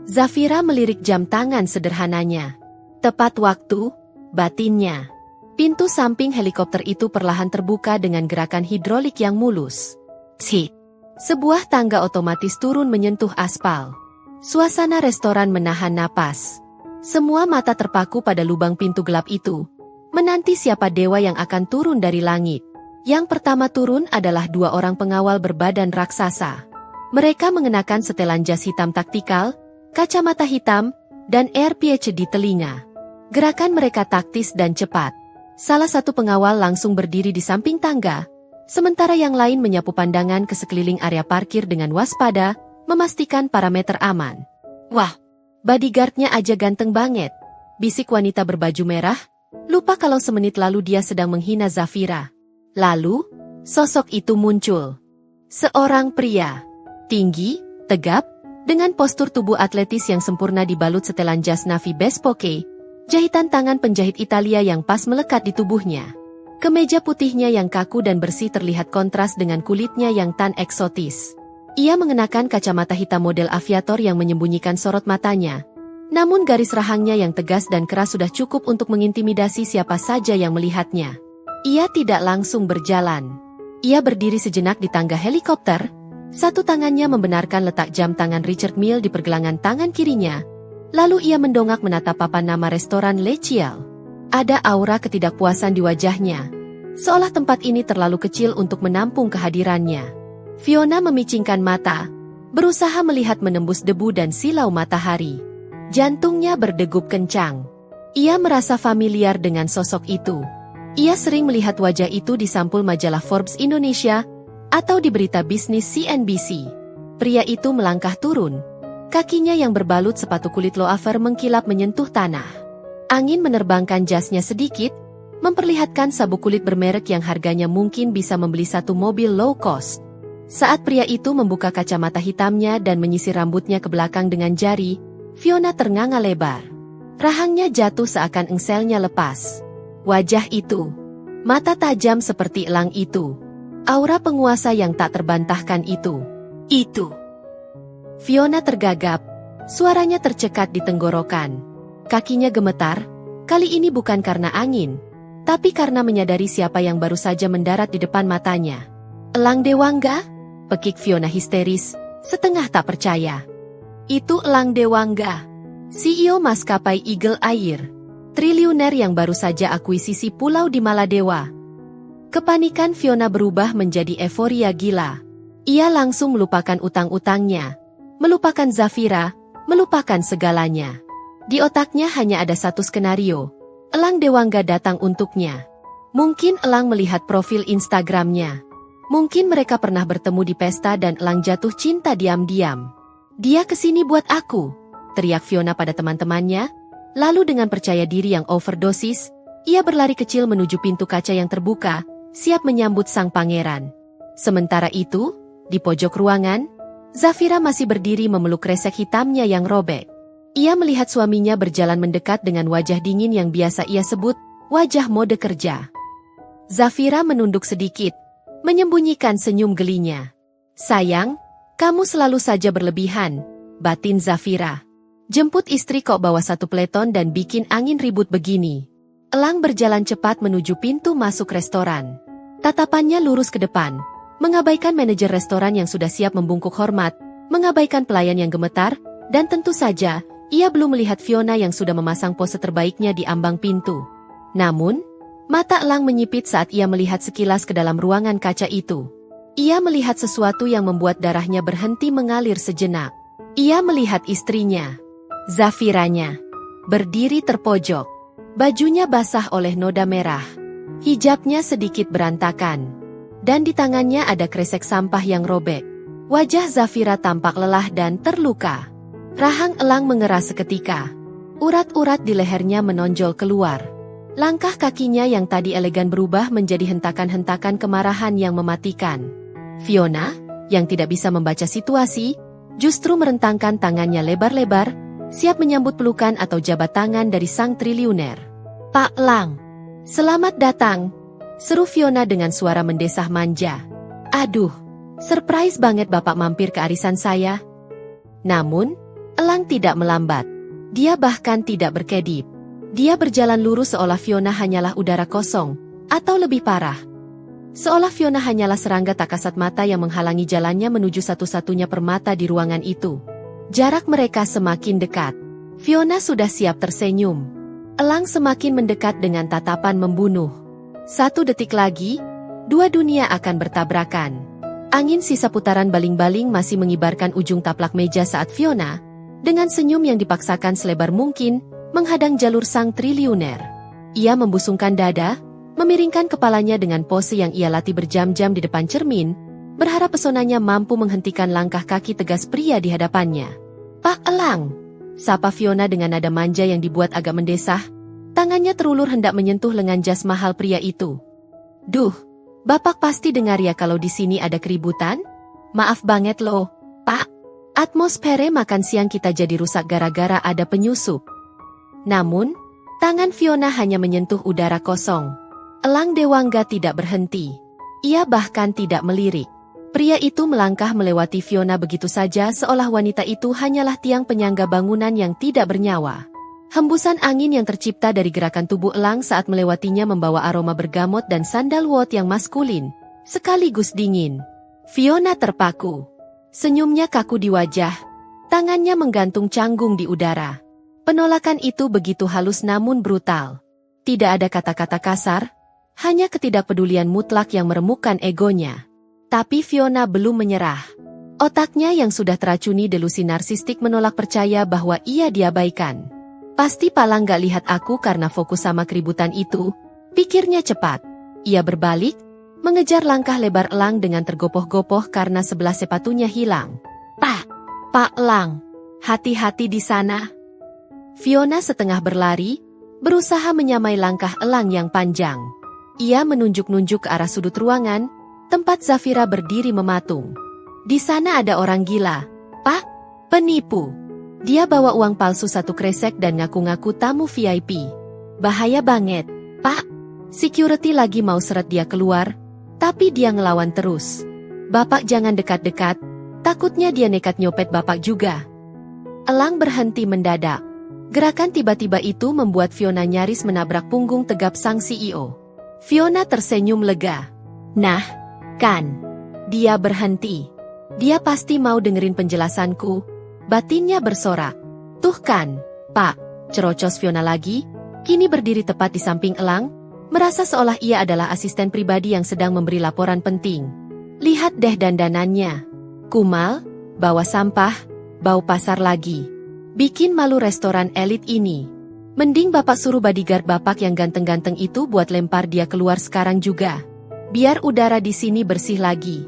Zafira melirik jam tangan sederhananya. Tepat waktu, batinnya. Pintu samping helikopter itu perlahan terbuka dengan gerakan hidrolik yang mulus. Cik! Sebuah tangga otomatis turun menyentuh aspal. Suasana restoran menahan napas. Semua mata terpaku pada lubang pintu gelap itu, menanti siapa dewa yang akan turun dari langit. Yang pertama turun adalah dua orang pengawal berbadan raksasa. Mereka mengenakan setelan jas hitam taktikal, kacamata hitam, dan AirPods di telinga. Gerakan mereka taktis dan cepat. Salah satu pengawal langsung berdiri di samping tangga, sementara yang lain menyapu pandangan ke sekeliling area parkir dengan waspada, memastikan parameter aman. Wah, bodyguardnya aja ganteng banget, bisik wanita berbaju merah, lupa kalau semenit lalu dia sedang menghina Zafira. Lalu, sosok itu muncul. Seorang pria, tinggi, tegap, dengan postur tubuh atletis yang sempurna dibalut setelan jas navy bespoke, jahitan tangan penjahit Italia yang pas melekat di tubuhnya. Kemeja putihnya yang kaku dan bersih terlihat kontras dengan kulitnya yang tan eksotis. Ia mengenakan kacamata hitam model aviator yang menyembunyikan sorot matanya. Namun garis rahangnya yang tegas dan keras sudah cukup untuk mengintimidasi siapa saja yang melihatnya. Ia tidak langsung berjalan. Ia berdiri sejenak di tangga helikopter, satu tangannya membenarkan letak jam tangan Richard Mille di pergelangan tangan kirinya. Lalu ia mendongak menatap papan nama restoran Le Ciel. Ada aura ketidakpuasan di wajahnya. Seolah tempat ini terlalu kecil untuk menampung kehadirannya. Fiona memicingkan mata, berusaha melihat menembus debu dan silau matahari. Jantungnya berdegup kencang. Ia merasa familiar dengan sosok itu. Ia sering melihat wajah itu di sampul majalah Forbes Indonesia atau di berita bisnis CNBC. Pria itu melangkah turun. Kakinya yang berbalut sepatu kulit loafer mengkilap menyentuh tanah. Angin menerbangkan jasnya sedikit, memperlihatkan sabuk kulit bermerek yang harganya mungkin bisa membeli satu mobil low cost. Saat pria itu membuka kacamata hitamnya dan menyisir rambutnya ke belakang dengan jari, Fiona ternganga lebar. Rahangnya jatuh seakan engselnya lepas. Wajah itu, mata tajam seperti elang itu, aura penguasa yang tak terbantahkan itu. Fiona tergagap, suaranya tercekat di tenggorokan. Kakinya gemetar, kali ini bukan karena angin, tapi karena menyadari siapa yang baru saja mendarat di depan matanya. Elang Dewangga? Pekik Fiona histeris, setengah tak percaya. Itu Elang Dewangga, CEO maskapai Eagle Air, triliuner yang baru saja akuisisi pulau di Maladewa. Kepanikan Fiona berubah menjadi euforia gila. Ia langsung melupakan utang-utangnya, melupakan Zafira, melupakan segalanya. Di otaknya hanya ada satu skenario. Elang Dewangga datang untuknya. Mungkin Elang melihat profil Instagramnya. Mungkin mereka pernah bertemu di pesta dan Elang jatuh cinta diam-diam. Dia kesini buat aku, teriak Fiona pada teman-temannya. Lalu dengan percaya diri yang overdosis, ia berlari kecil menuju pintu kaca yang terbuka, siap menyambut sang pangeran. Sementara itu, di pojok ruangan, Zafira masih berdiri memeluk kresek hitamnya yang robek. Ia melihat suaminya berjalan mendekat dengan wajah dingin yang biasa ia sebut wajah mode kerja. Zafira menunduk sedikit, menyembunyikan senyum gelinya. Sayang, kamu selalu saja berlebihan, batin Zafira. Jemput istri kok bawa satu peleton dan bikin angin ribut begini. Elang berjalan cepat menuju pintu masuk restoran. Tatapannya lurus ke depan, mengabaikan manajer restoran yang sudah siap membungkuk hormat, mengabaikan pelayan yang gemetar, dan tentu saja, ia belum melihat Fiona yang sudah memasang pose terbaiknya di ambang pintu. Namun, mata Elang menyipit saat ia melihat sekilas ke dalam ruangan kaca itu. Ia melihat sesuatu yang membuat darahnya berhenti mengalir sejenak. Ia melihat istrinya, Zafiranya, berdiri terpojok. Bajunya basah oleh noda merah. Hijabnya sedikit berantakan. Dan di tangannya ada kresek sampah yang robek. Wajah Zafira tampak lelah dan terluka. Rahang Elang mengeras seketika. Urat-urat di lehernya menonjol keluar. Langkah kakinya yang tadi elegan berubah menjadi hentakan-hentakan kemarahan yang mematikan. Fiona, yang tidak bisa membaca situasi, justru merentangkan tangannya lebar-lebar, siap menyambut pelukan atau jabat tangan dari sang triliuner. Pak Elang, selamat datang, seru Fiona dengan suara mendesah manja. Aduh, surprise banget Bapak mampir ke arisan saya. Namun, Elang tidak melambat. Dia bahkan tidak berkedip. Dia berjalan lurus seolah Fiona hanyalah udara kosong, atau lebih parah. Seolah Fiona hanyalah serangga tak kasat mata yang menghalangi jalannya menuju satu-satunya permata di ruangan itu. Jarak mereka semakin dekat. Fiona sudah siap tersenyum. Elang semakin mendekat dengan tatapan membunuh. 1 detik lagi, 2 dunia akan bertabrakan. Angin sisa putaran baling-baling masih mengibarkan ujung taplak meja saat Fiona, dengan senyum yang dipaksakan selebar mungkin, menghadang jalur sang triliuner. Ia membusungkan dada, memiringkan kepalanya dengan pose yang ia latih berjam-jam di depan cermin, berharap pesonanya mampu menghentikan langkah kaki tegas pria di hadapannya. Pak Elang, sapa Fiona dengan nada manja yang dibuat agak mendesah, tangannya terulur hendak menyentuh lengan jas mahal pria itu. Duh, Bapak pasti dengar ya kalau di sini ada keributan? Maaf banget loh, Pak. Atmosfer makan siang kita jadi rusak gara-gara ada penyusup. Namun, tangan Fiona hanya menyentuh udara kosong. Elang Dewangga tidak berhenti. Ia bahkan tidak melirik. Pria itu melangkah melewati Fiona begitu saja seolah wanita itu hanyalah tiang penyangga bangunan yang tidak bernyawa. Hembusan angin yang tercipta dari gerakan tubuh Elang saat melewatinya membawa aroma bergamot dan sandalwood yang maskulin, sekaligus dingin. Fiona terpaku. Senyumnya kaku di wajah, tangannya menggantung canggung di udara. Penolakan itu begitu halus namun brutal. Tidak ada kata-kata kasar, hanya ketidakpedulian mutlak yang meremukkan egonya. Tapi Fiona belum menyerah. Otaknya yang sudah teracuni delusi narsistik menolak percaya bahwa ia diabaikan. Pasti Palang gak lihat aku karena fokus sama keributan itu, pikirnya cepat. Ia berbalik, mengejar langkah lebar Elang dengan tergopoh-gopoh karena sebelah sepatunya hilang. Pak Elang, hati-hati di sana. Fiona setengah berlari, berusaha menyamai langkah Elang yang panjang. Ia menunjuk-nunjuk ke arah sudut ruangan, tempat Zafira berdiri mematung. Di sana ada orang gila, Pak, penipu. Dia bawa uang palsu 1 kresek dan ngaku-ngaku tamu VIP. Bahaya banget, Pak. Security lagi mau seret dia keluar, tapi dia ngelawan terus. Bapak jangan dekat-dekat, takutnya dia nekat nyopet Bapak juga. Elang berhenti mendadak. Gerakan tiba-tiba itu membuat Fiona nyaris menabrak punggung tegap sang CEO. Fiona tersenyum lega. Nah, kan. Dia berhenti. Dia pasti mau dengerin penjelasanku. Batinnya bersorak. Tuh kan, Pak, cerocos Fiona lagi, kini berdiri tepat di samping Elang, merasa seolah ia adalah asisten pribadi yang sedang memberi laporan penting. Lihat deh dandanannya. Kumal, bawa sampah, bau pasar lagi. Bikin malu restoran elit ini. Mending Bapak suruh bodyguard Bapak yang ganteng-ganteng itu buat lempar dia keluar sekarang juga. Biar udara di sini bersih lagi.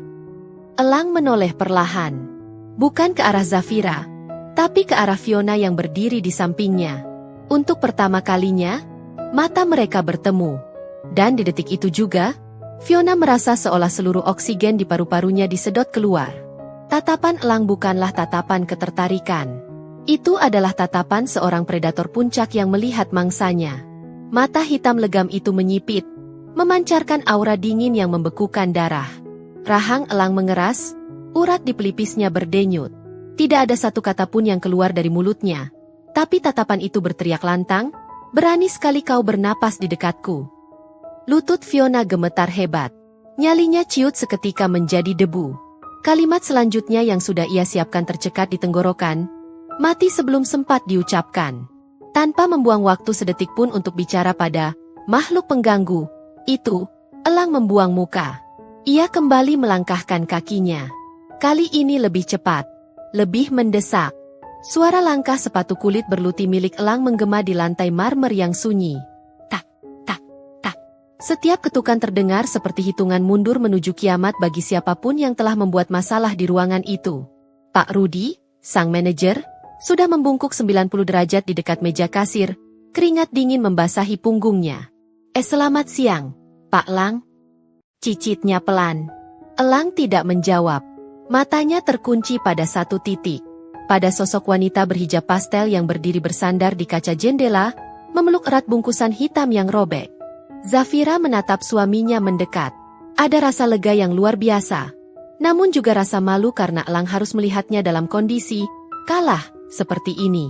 Elang menoleh perlahan. Bukan ke arah Zafira, tapi ke arah Fiona yang berdiri di sampingnya. Untuk pertama kalinya, mata mereka bertemu. Dan di detik itu juga, Fiona merasa seolah seluruh oksigen di paru-parunya disedot keluar. Tatapan Elang bukanlah tatapan ketertarikan. Itu adalah tatapan seorang predator puncak yang melihat mangsanya. Mata hitam legam itu menyipit, memancarkan aura dingin yang membekukan darah. Rahang Elang mengeras, urat di pelipisnya berdenyut. Tidak ada satu kata pun yang keluar dari mulutnya. Tapi tatapan itu berteriak lantang, berani sekali kau bernapas di dekatku. Lutut Fiona gemetar hebat. Nyalinya ciut seketika menjadi debu. Kalimat selanjutnya yang sudah ia siapkan tercekat di tenggorokan, mati sebelum sempat diucapkan. Tanpa membuang waktu sedetik pun untuk bicara pada makhluk pengganggu itu, Elang membuang muka. Ia kembali melangkahkan kakinya. Kali ini lebih cepat, lebih mendesak. Suara langkah sepatu kulit berluti milik Elang menggema di lantai marmer yang sunyi. Tak, tak, tak. Setiap ketukan terdengar seperti hitungan mundur menuju kiamat bagi siapapun yang telah membuat masalah di ruangan itu. Pak Rudy, sang manajer, sudah membungkuk 90 derajat di dekat meja kasir, keringat dingin membasahi punggungnya. Selamat siang, Pak Lang. Cicitnya pelan. Elang tidak menjawab. Matanya terkunci pada satu titik. Pada sosok wanita berhijab pastel yang berdiri bersandar di kaca jendela, memeluk erat bungkusan hitam yang robek. Zafira menatap suaminya mendekat. Ada rasa lega yang luar biasa. Namun juga rasa malu karena Elang harus melihatnya dalam kondisi kalah seperti ini.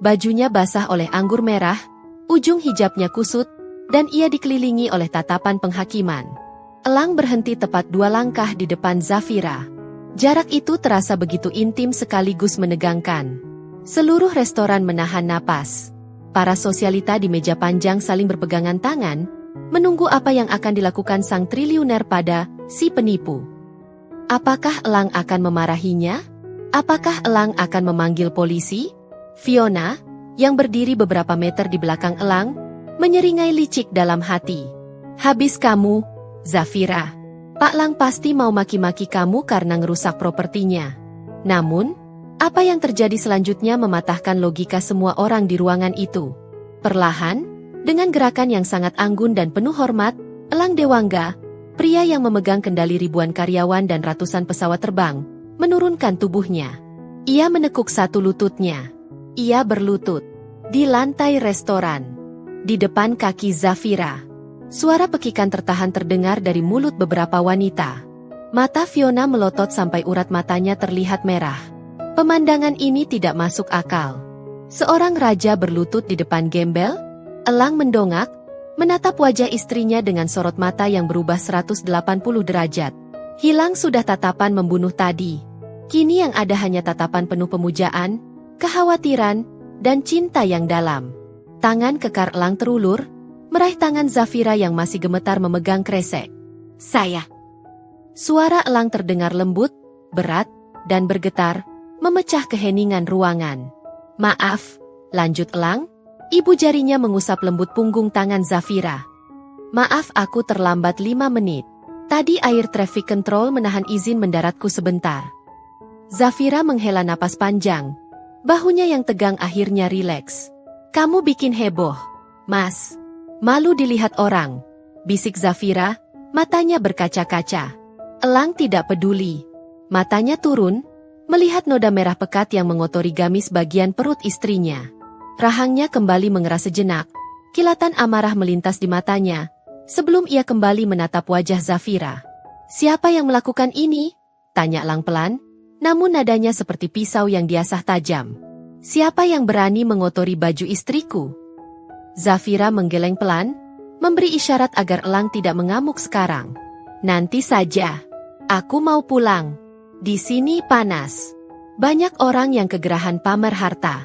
Bajunya basah oleh anggur merah, ujung hijabnya kusut, dan ia dikelilingi oleh tatapan penghakiman. Elang berhenti tepat 2 langkah di depan Zafira. Jarak itu terasa begitu intim sekaligus menegangkan. Seluruh restoran menahan napas. Para sosialita di meja panjang saling berpegangan tangan, menunggu apa yang akan dilakukan sang triliuner pada si penipu. Apakah Elang akan memarahinya? Apakah Elang akan memanggil polisi? Fiona, yang berdiri beberapa meter di belakang Elang, menyeringai licik dalam hati. Habis kamu, Zafira. Pak Lang pasti mau maki-maki kamu karena ngerusak propertinya. Namun, apa yang terjadi selanjutnya mematahkan logika semua orang di ruangan itu. Perlahan, dengan gerakan yang sangat anggun dan penuh hormat, Elang Dewangga, pria yang memegang kendali ribuan karyawan dan ratusan pesawat terbang, menurunkan tubuhnya. Ia menekuk satu lututnya. Ia berlutut di lantai restoran, di depan kaki Zafira. Suara pekikan tertahan terdengar dari mulut beberapa wanita. Mata Fiona melotot sampai urat matanya terlihat merah. Pemandangan ini tidak masuk akal. Seorang raja berlutut di depan gembel. Elang mendongak, menatap wajah istrinya dengan sorot mata yang berubah 180 derajat. Hilang sudah tatapan membunuh tadi. Kini yang ada hanya tatapan penuh pemujaan, kekhawatiran, dan cinta yang dalam. Tangan kekar Elang terulur, meraih tangan Zafira yang masih gemetar memegang kresek. Saya. Suara Elang terdengar lembut, berat, dan bergetar, memecah keheningan ruangan. Maaf, lanjut Elang. Ibu jarinya mengusap lembut punggung tangan Zafira. Maaf aku terlambat 5 menit. Tadi air traffic control menahan izin mendaratku sebentar. Zafira menghela napas panjang. Bahunya yang tegang akhirnya rileks. Kamu bikin heboh, Mas. Malu dilihat orang, bisik Zafira, matanya berkaca-kaca. Elang tidak peduli. Matanya turun, melihat noda merah pekat yang mengotori gamis bagian perut istrinya. Rahangnya kembali mengeras sejenak, kilatan amarah melintas di matanya, sebelum ia kembali menatap wajah Zafira. Siapa yang melakukan ini? Tanya Elang pelan, namun nadanya seperti pisau yang diasah tajam. Siapa yang berani mengotori baju istriku? Zafira menggeleng pelan, memberi isyarat agar Elang tidak mengamuk sekarang. Nanti saja. Aku mau pulang. Di sini panas. Banyak orang yang kegerahan pamer harta.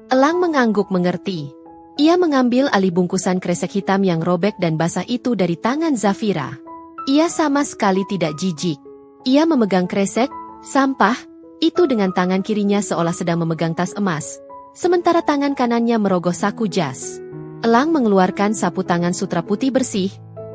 Elang mengangguk mengerti. Ia mengambil alih bungkusan kresek hitam yang robek dan basah itu dari tangan Zafira. Ia sama sekali tidak jijik. Ia memegang kresek, sampah, itu dengan tangan kirinya seolah sedang memegang tas emas. Sementara tangan kanannya merogoh saku jas. Elang mengeluarkan sapu tangan sutra putih bersih.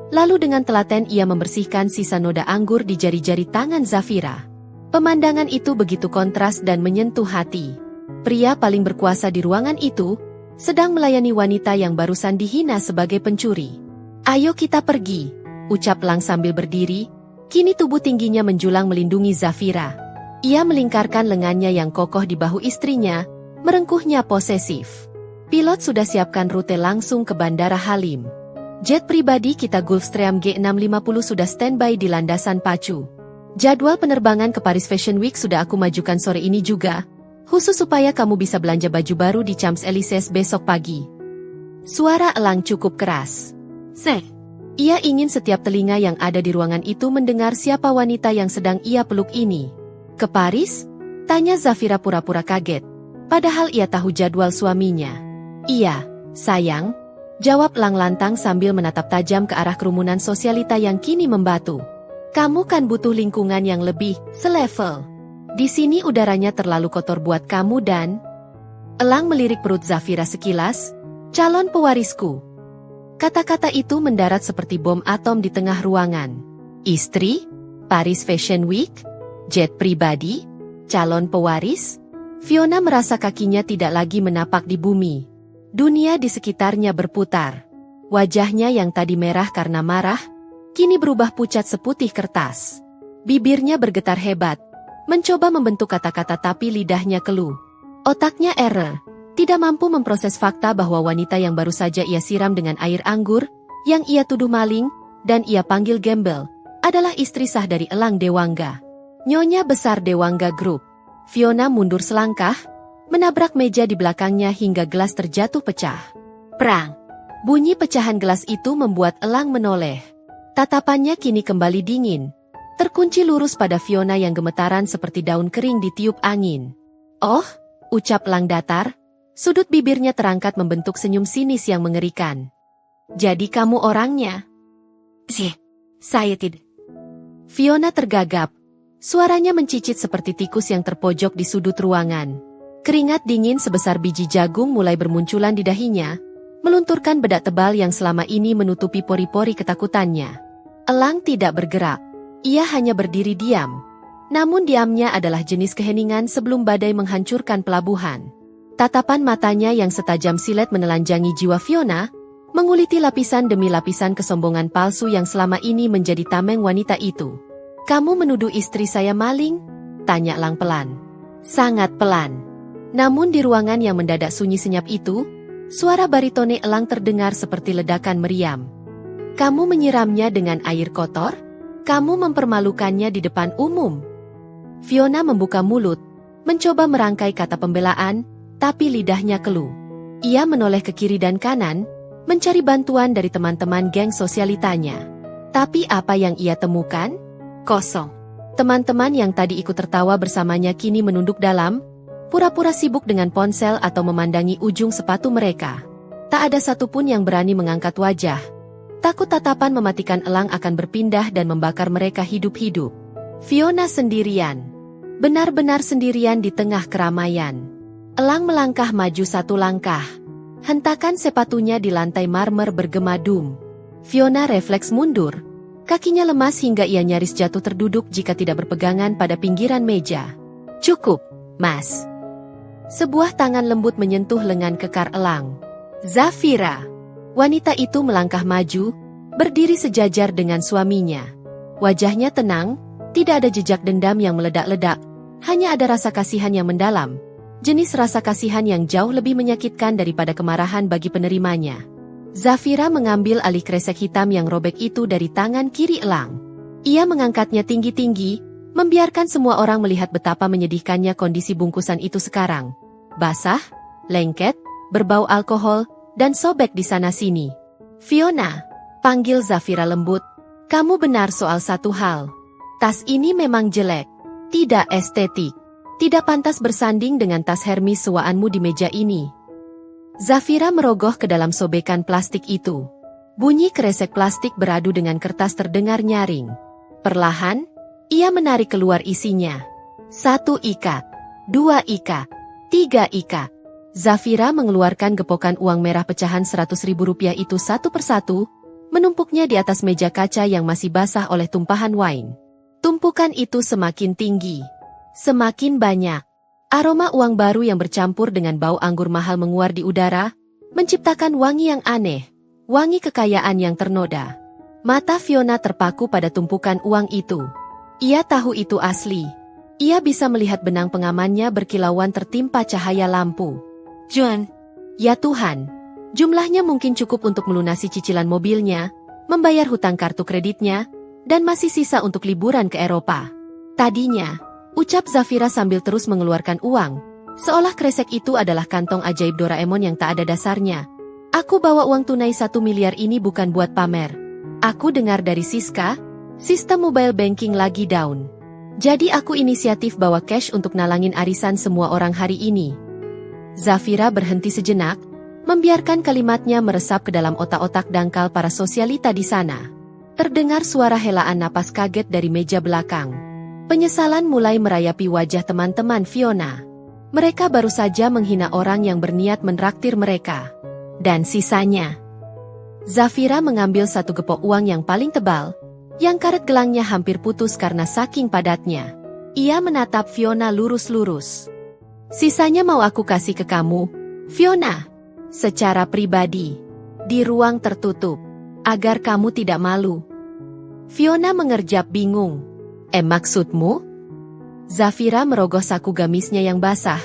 Lalu dengan telaten ia membersihkan sisa noda anggur di jari-jari tangan Zafira. Pemandangan itu begitu kontras dan menyentuh hati. Pria paling berkuasa di ruangan itu sedang melayani wanita yang barusan dihina sebagai pencuri. "Ayo kita pergi," ucap Elang sambil berdiri. Kini tubuh tingginya menjulang melindungi Zafira. Ia melingkarkan lengannya yang kokoh di bahu istrinya, merengkuhnya posesif. Pilot sudah siapkan rute langsung ke Bandara Halim. Jet pribadi kita Gulfstream G650 sudah standby di landasan pacu. Jadwal penerbangan ke Paris Fashion Week sudah aku majukan sore ini juga, khusus supaya kamu bisa belanja baju baru di Champs-Élysées besok pagi. Suara Elang cukup keras. Ia ingin setiap telinga yang ada di ruangan itu mendengar siapa wanita yang sedang ia peluk ini. "Ke Paris?" tanya Zafira pura-pura kaget. Padahal ia tahu jadwal suaminya. "Iya, sayang," jawab Elang lantang sambil menatap tajam ke arah kerumunan sosialita yang kini membatu. "Kamu kan butuh lingkungan yang lebih selevel. Di sini udaranya terlalu kotor buat kamu dan..." Elang melirik perut Zafira sekilas. "Calon pewarisku." Kata-kata itu mendarat seperti bom atom di tengah ruangan. Istri? Paris Fashion Week? Jet pribadi? Calon pewaris? Fiona merasa kakinya tidak lagi menapak di bumi. Dunia di sekitarnya berputar. Wajahnya yang tadi merah karena marah, kini berubah pucat seputih kertas. Bibirnya bergetar hebat. Mencoba membentuk kata-kata tapi lidahnya keluh. Otaknya error, tidak mampu memproses fakta bahwa wanita yang baru saja ia siram dengan air anggur, yang ia tuduh maling, dan ia panggil gembel, adalah istri sah dari Elang Dewangga. Nyonya besar Dewangga Group. Fiona mundur selangkah, menabrak meja di belakangnya hingga gelas terjatuh pecah. Prang! Bunyi pecahan gelas itu membuat Elang menoleh. Tatapannya kini kembali dingin. Terkunci lurus pada Fiona yang gemetaran seperti daun kering ditiup angin. "Oh," ucap Elang datar. Sudut bibirnya terangkat membentuk senyum sinis yang mengerikan. "Jadi kamu orangnya?" Saya tidak." Fiona tergagap. Suaranya mencicit seperti tikus yang terpojok di sudut ruangan. Keringat dingin sebesar biji jagung mulai bermunculan di dahinya, melunturkan bedak tebal yang selama ini menutupi pori-pori ketakutannya. Elang tidak bergerak. Ia hanya berdiri diam. Namun diamnya adalah jenis keheningan sebelum badai menghancurkan pelabuhan. Tatapan matanya yang setajam silet menelanjangi jiwa Fiona, menguliti lapisan demi lapisan kesombongan palsu yang selama ini menjadi tameng wanita itu. "Kamu menuduh istri saya maling?" tanya Elang pelan. Sangat pelan. Namun di ruangan yang mendadak sunyi senyap itu, suara baritone Elang terdengar seperti ledakan meriam. "Kamu menyiramnya dengan air kotor? Kamu mempermalukannya di depan umum." Fiona membuka mulut, mencoba merangkai kata pembelaan, tapi lidahnya keluh. Ia menoleh ke kiri dan kanan, mencari bantuan dari teman-teman geng sosialitanya. Tapi apa yang ia temukan? Kosong. Teman-teman yang tadi ikut tertawa bersamanya kini menunduk dalam, pura-pura sibuk dengan ponsel atau memandangi ujung sepatu mereka. Tak ada satupun yang berani mengangkat wajah. Takut tatapan mematikan Elang akan berpindah dan membakar mereka hidup-hidup. Fiona sendirian. Benar-benar sendirian di tengah keramaian. Elang melangkah maju satu langkah. Hentakan sepatunya di lantai marmer bergema dum. Fiona refleks mundur. Kakinya lemas hingga ia nyaris jatuh terduduk jika tidak berpegangan pada pinggiran meja. "Cukup, Mas." Sebuah tangan lembut menyentuh lengan kekar Elang. "Zafira." Wanita itu melangkah maju, berdiri sejajar dengan suaminya. Wajahnya tenang, tidak ada jejak dendam yang meledak-ledak, hanya ada rasa kasihan yang mendalam, jenis rasa kasihan yang jauh lebih menyakitkan daripada kemarahan bagi penerimanya. Zafira mengambil alih kresek hitam yang robek itu dari tangan kiri Elang. Ia mengangkatnya tinggi-tinggi, membiarkan semua orang melihat betapa menyedihkannya kondisi bungkusan itu sekarang. Basah, lengket, berbau alkohol, dan sobek di sana-sini. "Fiona," panggil Zafira lembut, "kamu benar soal satu hal. Tas ini memang jelek, tidak estetik. Tidak pantas bersanding dengan tas Hermes sewaanmu di meja ini. Zafira merogoh ke dalam sobekan plastik itu. Bunyi kresek plastik beradu dengan kertas terdengar nyaring. Perlahan, ia menarik keluar isinya. 1 ika, 2 ika, 3 ika. Zafira mengeluarkan gepokan uang merah pecahan Rp100.000 itu satu persatu, menumpuknya di atas meja kaca yang masih basah oleh tumpahan wine. Tumpukan itu semakin tinggi. Semakin banyak. Aroma uang baru yang bercampur dengan bau anggur mahal menguar di udara, menciptakan wangi yang aneh, wangi kekayaan yang ternoda. Mata Fiona terpaku pada tumpukan uang itu. Ia tahu itu asli. Ia bisa melihat benang pengamannya berkilauan tertimpa cahaya lampu. John, ya Tuhan, jumlahnya mungkin cukup untuk melunasi cicilan mobilnya, membayar hutang kartu kreditnya, dan masih sisa untuk liburan ke Eropa. Tadinya, ucap Zafira sambil terus mengeluarkan uang, seolah kresek itu adalah kantong ajaib Doraemon yang tak ada dasarnya. Aku bawa uang tunai 1 miliar ini bukan buat pamer. Aku dengar dari Siska, sistem mobile banking lagi down. Jadi aku inisiatif bawa cash untuk nalangin arisan semua orang hari ini. Zafira berhenti sejenak, membiarkan kalimatnya meresap ke dalam otak-otak dangkal para sosialita di sana. Terdengar suara helaan napas kaget dari meja belakang. Penyesalan mulai merayapi wajah teman-teman Fiona. Mereka baru saja menghina orang yang berniat menraktir mereka. Dan sisanya. Zafira mengambil satu gepok uang yang paling tebal, yang karet gelangnya hampir putus karena saking padatnya. Ia menatap Fiona lurus-lurus. Sisanya mau aku kasih ke kamu, Fiona. Secara pribadi. Di ruang tertutup. Agar kamu tidak malu. Fiona mengerjap bingung. Maksudmu? Zafira merogoh saku gamisnya yang basah,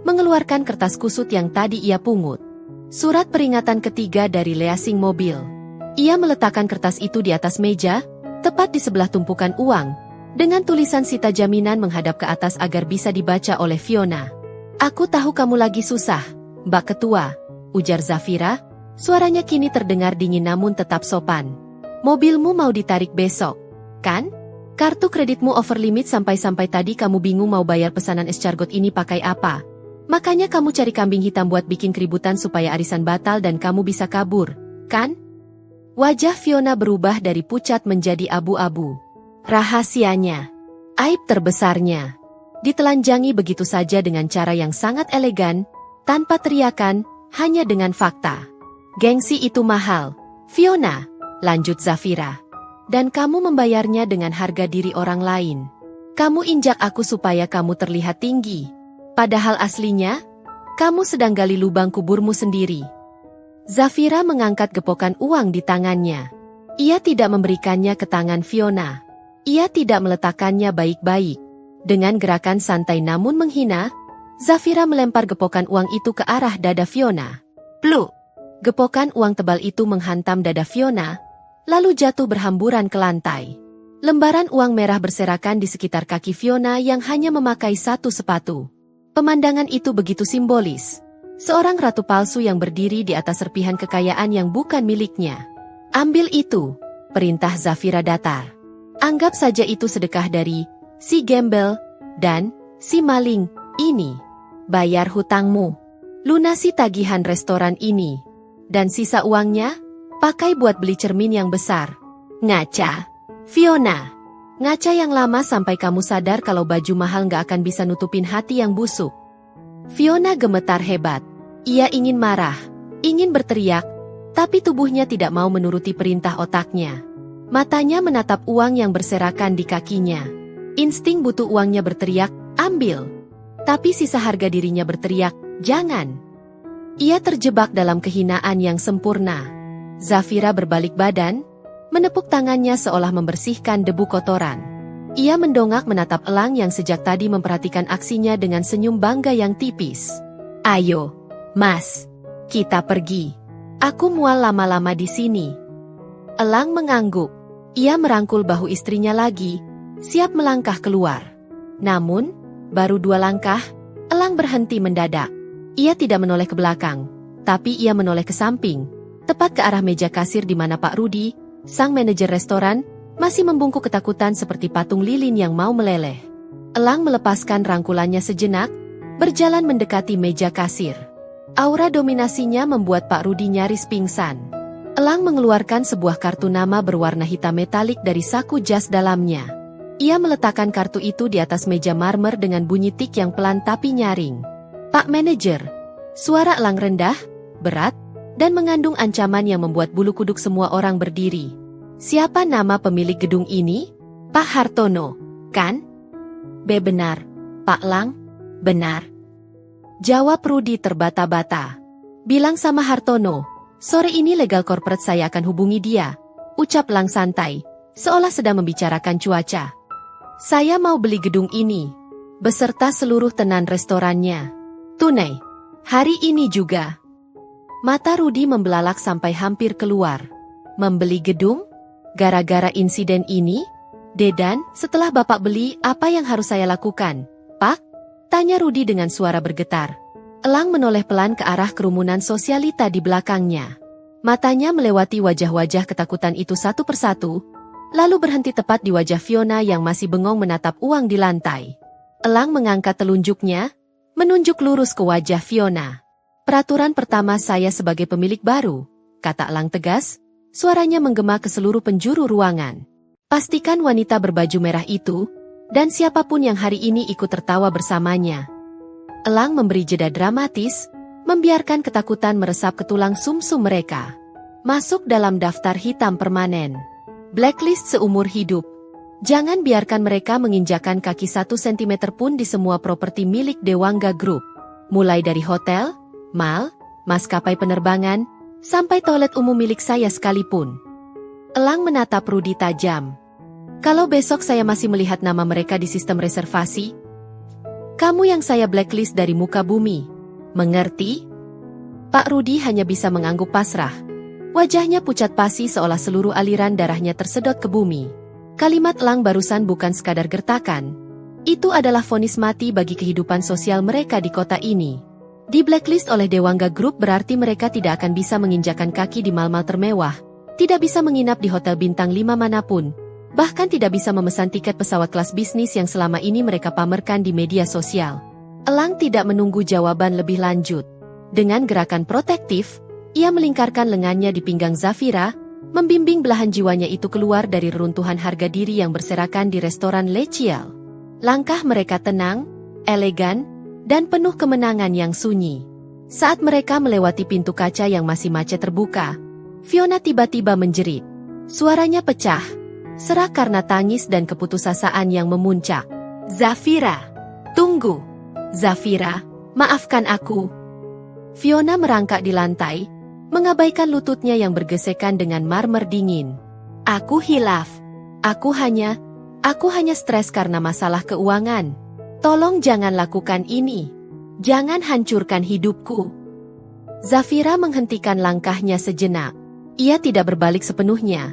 mengeluarkan kertas kusut yang tadi ia pungut. Surat peringatan ketiga dari leasing mobil. Ia meletakkan kertas itu di atas meja, tepat di sebelah tumpukan uang, dengan tulisan sita jaminan menghadap ke atas agar bisa dibaca oleh Fiona. Aku tahu kamu lagi susah, Mbak Ketua, ujar Zafira, suaranya kini terdengar dingin namun tetap sopan. Mobilmu mau ditarik besok, kan? Kartu kreditmu over limit sampai-sampai tadi kamu bingung mau bayar pesanan escargot ini pakai apa. Makanya kamu cari kambing hitam buat bikin keributan supaya arisan batal dan kamu bisa kabur, kan? Wajah Fiona berubah dari pucat menjadi abu-abu. Rahasianya, aib terbesarnya, ditelanjangi begitu saja dengan cara yang sangat elegan, tanpa teriakan, hanya dengan fakta. Gengsi itu mahal, Fiona, lanjut Zafira. Dan kamu membayarnya dengan harga diri orang lain. Kamu injak aku supaya kamu terlihat tinggi. Padahal aslinya, kamu sedang gali lubang kuburmu sendiri. Zafira mengangkat gepokan uang di tangannya. Ia tidak memberikannya ke tangan Fiona. Ia tidak meletakkannya baik-baik. Dengan gerakan santai namun menghina, Zafira melempar gepokan uang itu ke arah dada Fiona. Pluk! Gepokan uang tebal itu menghantam dada Fiona, lalu jatuh berhamburan ke lantai. Lembaran uang merah berserakan di sekitar kaki Fiona yang hanya memakai satu sepatu. Pemandangan itu begitu simbolis. Seorang ratu palsu yang berdiri di atas serpihan kekayaan yang bukan miliknya. Ambil itu, perintah Zafira datar. Anggap saja itu sedekah dari si gembel dan si maling ini. Bayar hutangmu. Lunasi tagihan restoran ini. Dan sisa uangnya, pakai buat beli cermin yang besar. Ngaca. Fiona. Ngaca yang lama sampai kamu sadar kalau baju mahal gak akan bisa nutupin hati yang busuk. Fiona gemetar hebat. Ia ingin marah, ingin berteriak, tapi tubuhnya tidak mau menuruti perintah otaknya. Matanya menatap uang yang berserakan di kakinya. Insting butuh uangnya berteriak, ambil. Tapi sisa harga dirinya berteriak, jangan. Ia terjebak dalam kehinaan yang sempurna. Zafira berbalik badan, menepuk tangannya seolah membersihkan debu kotoran. Ia mendongak menatap elang yang sejak tadi memperhatikan aksinya dengan senyum bangga yang tipis. Ayo, Mas, kita pergi. Aku mual lama-lama di sini. Elang mengangguk. Ia merangkul bahu istrinya lagi, siap melangkah keluar. Namun, baru 2 langkah, elang berhenti mendadak. Ia tidak menoleh ke belakang, tapi ia menoleh ke samping, tepat ke arah meja kasir di mana Pak Rudi, sang manajer restoran, masih membungkuk ketakutan seperti patung lilin yang mau meleleh. Elang melepaskan rangkulannya sejenak, berjalan mendekati meja kasir. Aura dominasinya membuat Pak Rudi nyaris pingsan. Elang mengeluarkan sebuah kartu nama berwarna hitam metalik dari saku jas dalamnya. Ia meletakkan kartu itu di atas meja marmer dengan bunyi tik yang pelan tapi nyaring. "Pak Manajer." Suara Elang rendah, berat, dan mengandung ancaman yang membuat bulu kuduk semua orang berdiri. "Siapa nama pemilik gedung ini?" "Pak Hartono, kan?" Benar, Pak Lang." "Benar," jawab Rudi terbata-bata. "Bilang sama Hartono, sore ini legal corporate saya akan hubungi dia," ucap Lang santai, seolah sedang membicarakan cuaca. "Saya mau beli gedung ini, beserta seluruh tenan restorannya. Tunai, hari ini juga." Mata Rudi membelalak sampai hampir keluar. "Membeli gedung? Gara-gara insiden ini? Dedan, setelah Bapak beli, apa yang harus saya lakukan, Pak?" tanya Rudi dengan suara bergetar. Elang menoleh pelan ke arah kerumunan sosialita di belakangnya. Matanya melewati wajah-wajah ketakutan itu satu persatu, lalu berhenti tepat di wajah Fiona yang masih bengong menatap uang di lantai. Elang mengangkat telunjuknya, menunjuk lurus ke wajah Fiona. "Peraturan pertama saya sebagai pemilik baru," kata Elang tegas, suaranya menggema ke seluruh penjuru ruangan. "Pastikan wanita berbaju merah itu, dan siapapun yang hari ini ikut tertawa bersamanya." Elang memberi jeda dramatis, membiarkan ketakutan meresap ke tulang sumsum mereka. "Masuk dalam daftar hitam permanen. Blacklist seumur hidup. Jangan biarkan mereka menginjakan kaki 1 sentimeter pun di semua properti milik Dewangga Group. Mulai dari hotel, mal, maskapai penerbangan, sampai toilet umum milik saya sekalipun." Elang menatap Rudi tajam. "Kalau besok saya masih melihat nama mereka di sistem reservasi, kamu yang saya blacklist dari muka bumi. Mengerti?" Pak Rudi hanya bisa mengangguk pasrah. Wajahnya pucat pasi seolah seluruh aliran darahnya tersedot ke bumi. Kalimat Elang barusan bukan sekadar gertakan. Itu adalah vonis mati bagi kehidupan sosial mereka di kota ini. Di blacklist oleh Dewangga Group berarti mereka tidak akan bisa menginjakan kaki di mal-mal termewah, tidak bisa menginap di hotel bintang 5 manapun, bahkan tidak bisa memesan tiket pesawat kelas bisnis yang selama ini mereka pamerkan di media sosial. Elang tidak menunggu jawaban lebih lanjut. Dengan gerakan protektif, ia melingkarkan lengannya di pinggang Zafira, membimbing belahan jiwanya itu keluar dari reruntuhan harga diri yang berserakan di restoran Le Ciel. Langkah mereka tenang, elegan, dan penuh kemenangan yang sunyi. Saat mereka melewati pintu kaca yang masih macet terbuka, Fiona tiba-tiba menjerit. Suaranya pecah, serak karena tangis dan keputusasaan yang memuncak. "Zafira, tunggu! Zafira, maafkan aku." Fiona merangkak di lantai, mengabaikan lututnya yang bergesekan dengan marmer dingin. "Aku hilaf. Aku hanya stres karena masalah keuangan. Tolong jangan lakukan ini. Jangan hancurkan hidupku." Zafira menghentikan langkahnya sejenak. Ia tidak berbalik sepenuhnya,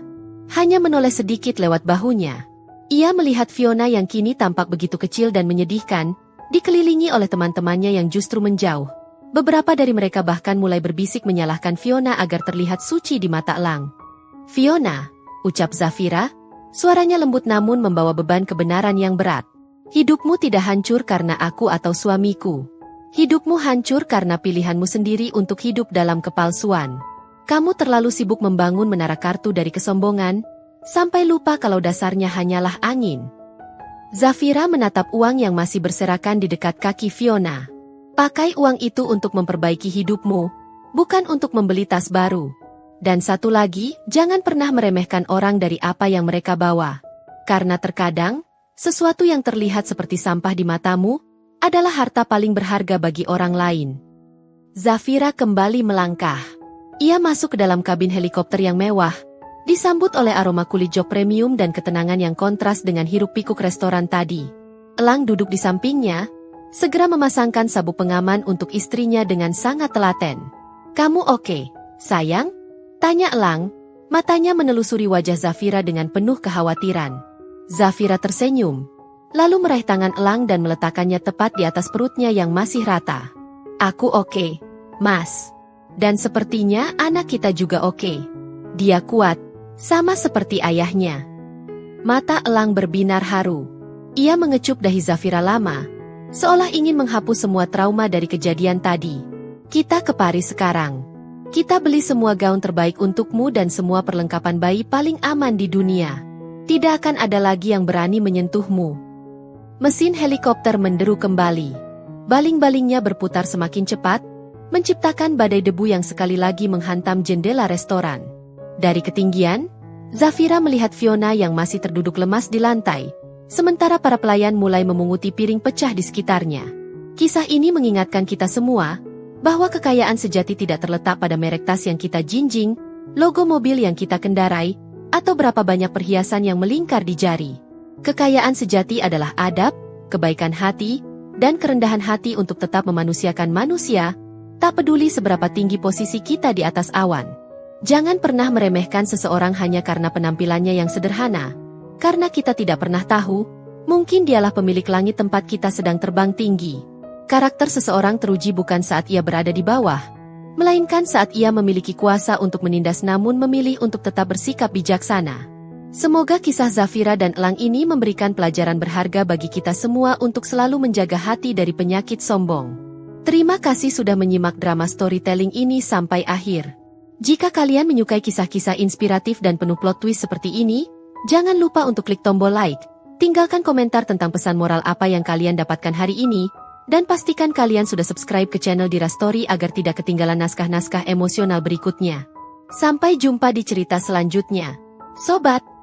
hanya menoleh sedikit lewat bahunya. Ia melihat Fiona yang kini tampak begitu kecil dan menyedihkan, dikelilingi oleh teman-temannya yang justru menjauh. Beberapa dari mereka bahkan mulai berbisik menyalahkan Fiona agar terlihat suci di mata Elang. "Fiona," ucap Zafira, suaranya lembut namun membawa beban kebenaran yang berat. "Hidupmu tidak hancur karena aku atau suamiku. Hidupmu hancur karena pilihanmu sendiri untuk hidup dalam kepalsuan. Kamu terlalu sibuk membangun menara kartu dari kesombongan, sampai lupa kalau dasarnya hanyalah angin." Zafira menatap uang yang masih berserakan di dekat kaki Fiona. "Pakai uang itu untuk memperbaiki hidupmu, bukan untuk membeli tas baru. Dan satu lagi, jangan pernah meremehkan orang dari apa yang mereka bawa. Karena terkadang, sesuatu yang terlihat seperti sampah di matamu, adalah harta paling berharga bagi orang lain." Zafira kembali melangkah. Ia masuk ke dalam kabin helikopter yang mewah, disambut oleh aroma kulit jok premium dan ketenangan yang kontras dengan hiruk-pikuk restoran tadi. Elang duduk di sampingnya, segera memasangkan sabuk pengaman untuk istrinya dengan sangat telaten. "Kamu oke, sayang?" tanya Elang, matanya menelusuri wajah Zafira dengan penuh kekhawatiran. Zafira tersenyum, lalu meraih tangan Elang dan meletakkannya tepat di atas perutnya yang masih rata. "Aku oke, Mas. Dan sepertinya anak kita juga oke. Dia kuat, sama seperti ayahnya." Mata Elang berbinar haru. Ia mengecup dahi Zafira lama, seolah ingin menghapus semua trauma dari kejadian tadi. Kita ke Paris sekarang. Kita beli semua gaun terbaik untukmu dan semua perlengkapan bayi paling aman di dunia. Tidak akan ada lagi yang berani menyentuhmu. Mesin helikopter menderu kembali. Baling-balingnya berputar semakin cepat, menciptakan badai debu yang sekali lagi menghantam jendela restoran. Dari ketinggian, Zafira melihat Fiona yang masih terduduk lemas di lantai, sementara para pelayan mulai memunguti piring pecah di sekitarnya. Kisah ini mengingatkan kita semua, bahwa kekayaan sejati tidak terletak pada merek tas yang kita jinjing, logo mobil yang kita kendarai, atau berapa banyak perhiasan yang melingkar di jari. Kekayaan sejati adalah adab, kebaikan hati, dan kerendahan hati untuk tetap memanusiakan manusia, tak peduli seberapa tinggi posisi kita di atas awan. Jangan pernah meremehkan seseorang hanya karena penampilannya yang sederhana, karena kita tidak pernah tahu, mungkin dialah pemilik langit tempat kita sedang terbang tinggi. Karakter seseorang teruji bukan saat ia berada di bawah, melainkan saat ia memiliki kuasa untuk menindas namun memilih untuk tetap bersikap bijaksana. Semoga kisah Zafira dan Elang ini memberikan pelajaran berharga bagi kita semua untuk selalu menjaga hati dari penyakit sombong. Terima kasih sudah menyimak drama storytelling ini sampai akhir. Jika kalian menyukai kisah-kisah inspiratif dan penuh plot twist seperti ini, jangan lupa untuk klik tombol like, tinggalkan komentar tentang pesan moral apa yang kalian dapatkan hari ini, dan pastikan kalian sudah subscribe ke channel Dira Story agar tidak ketinggalan naskah-naskah emosional berikutnya. Sampai jumpa di cerita selanjutnya. Sobat!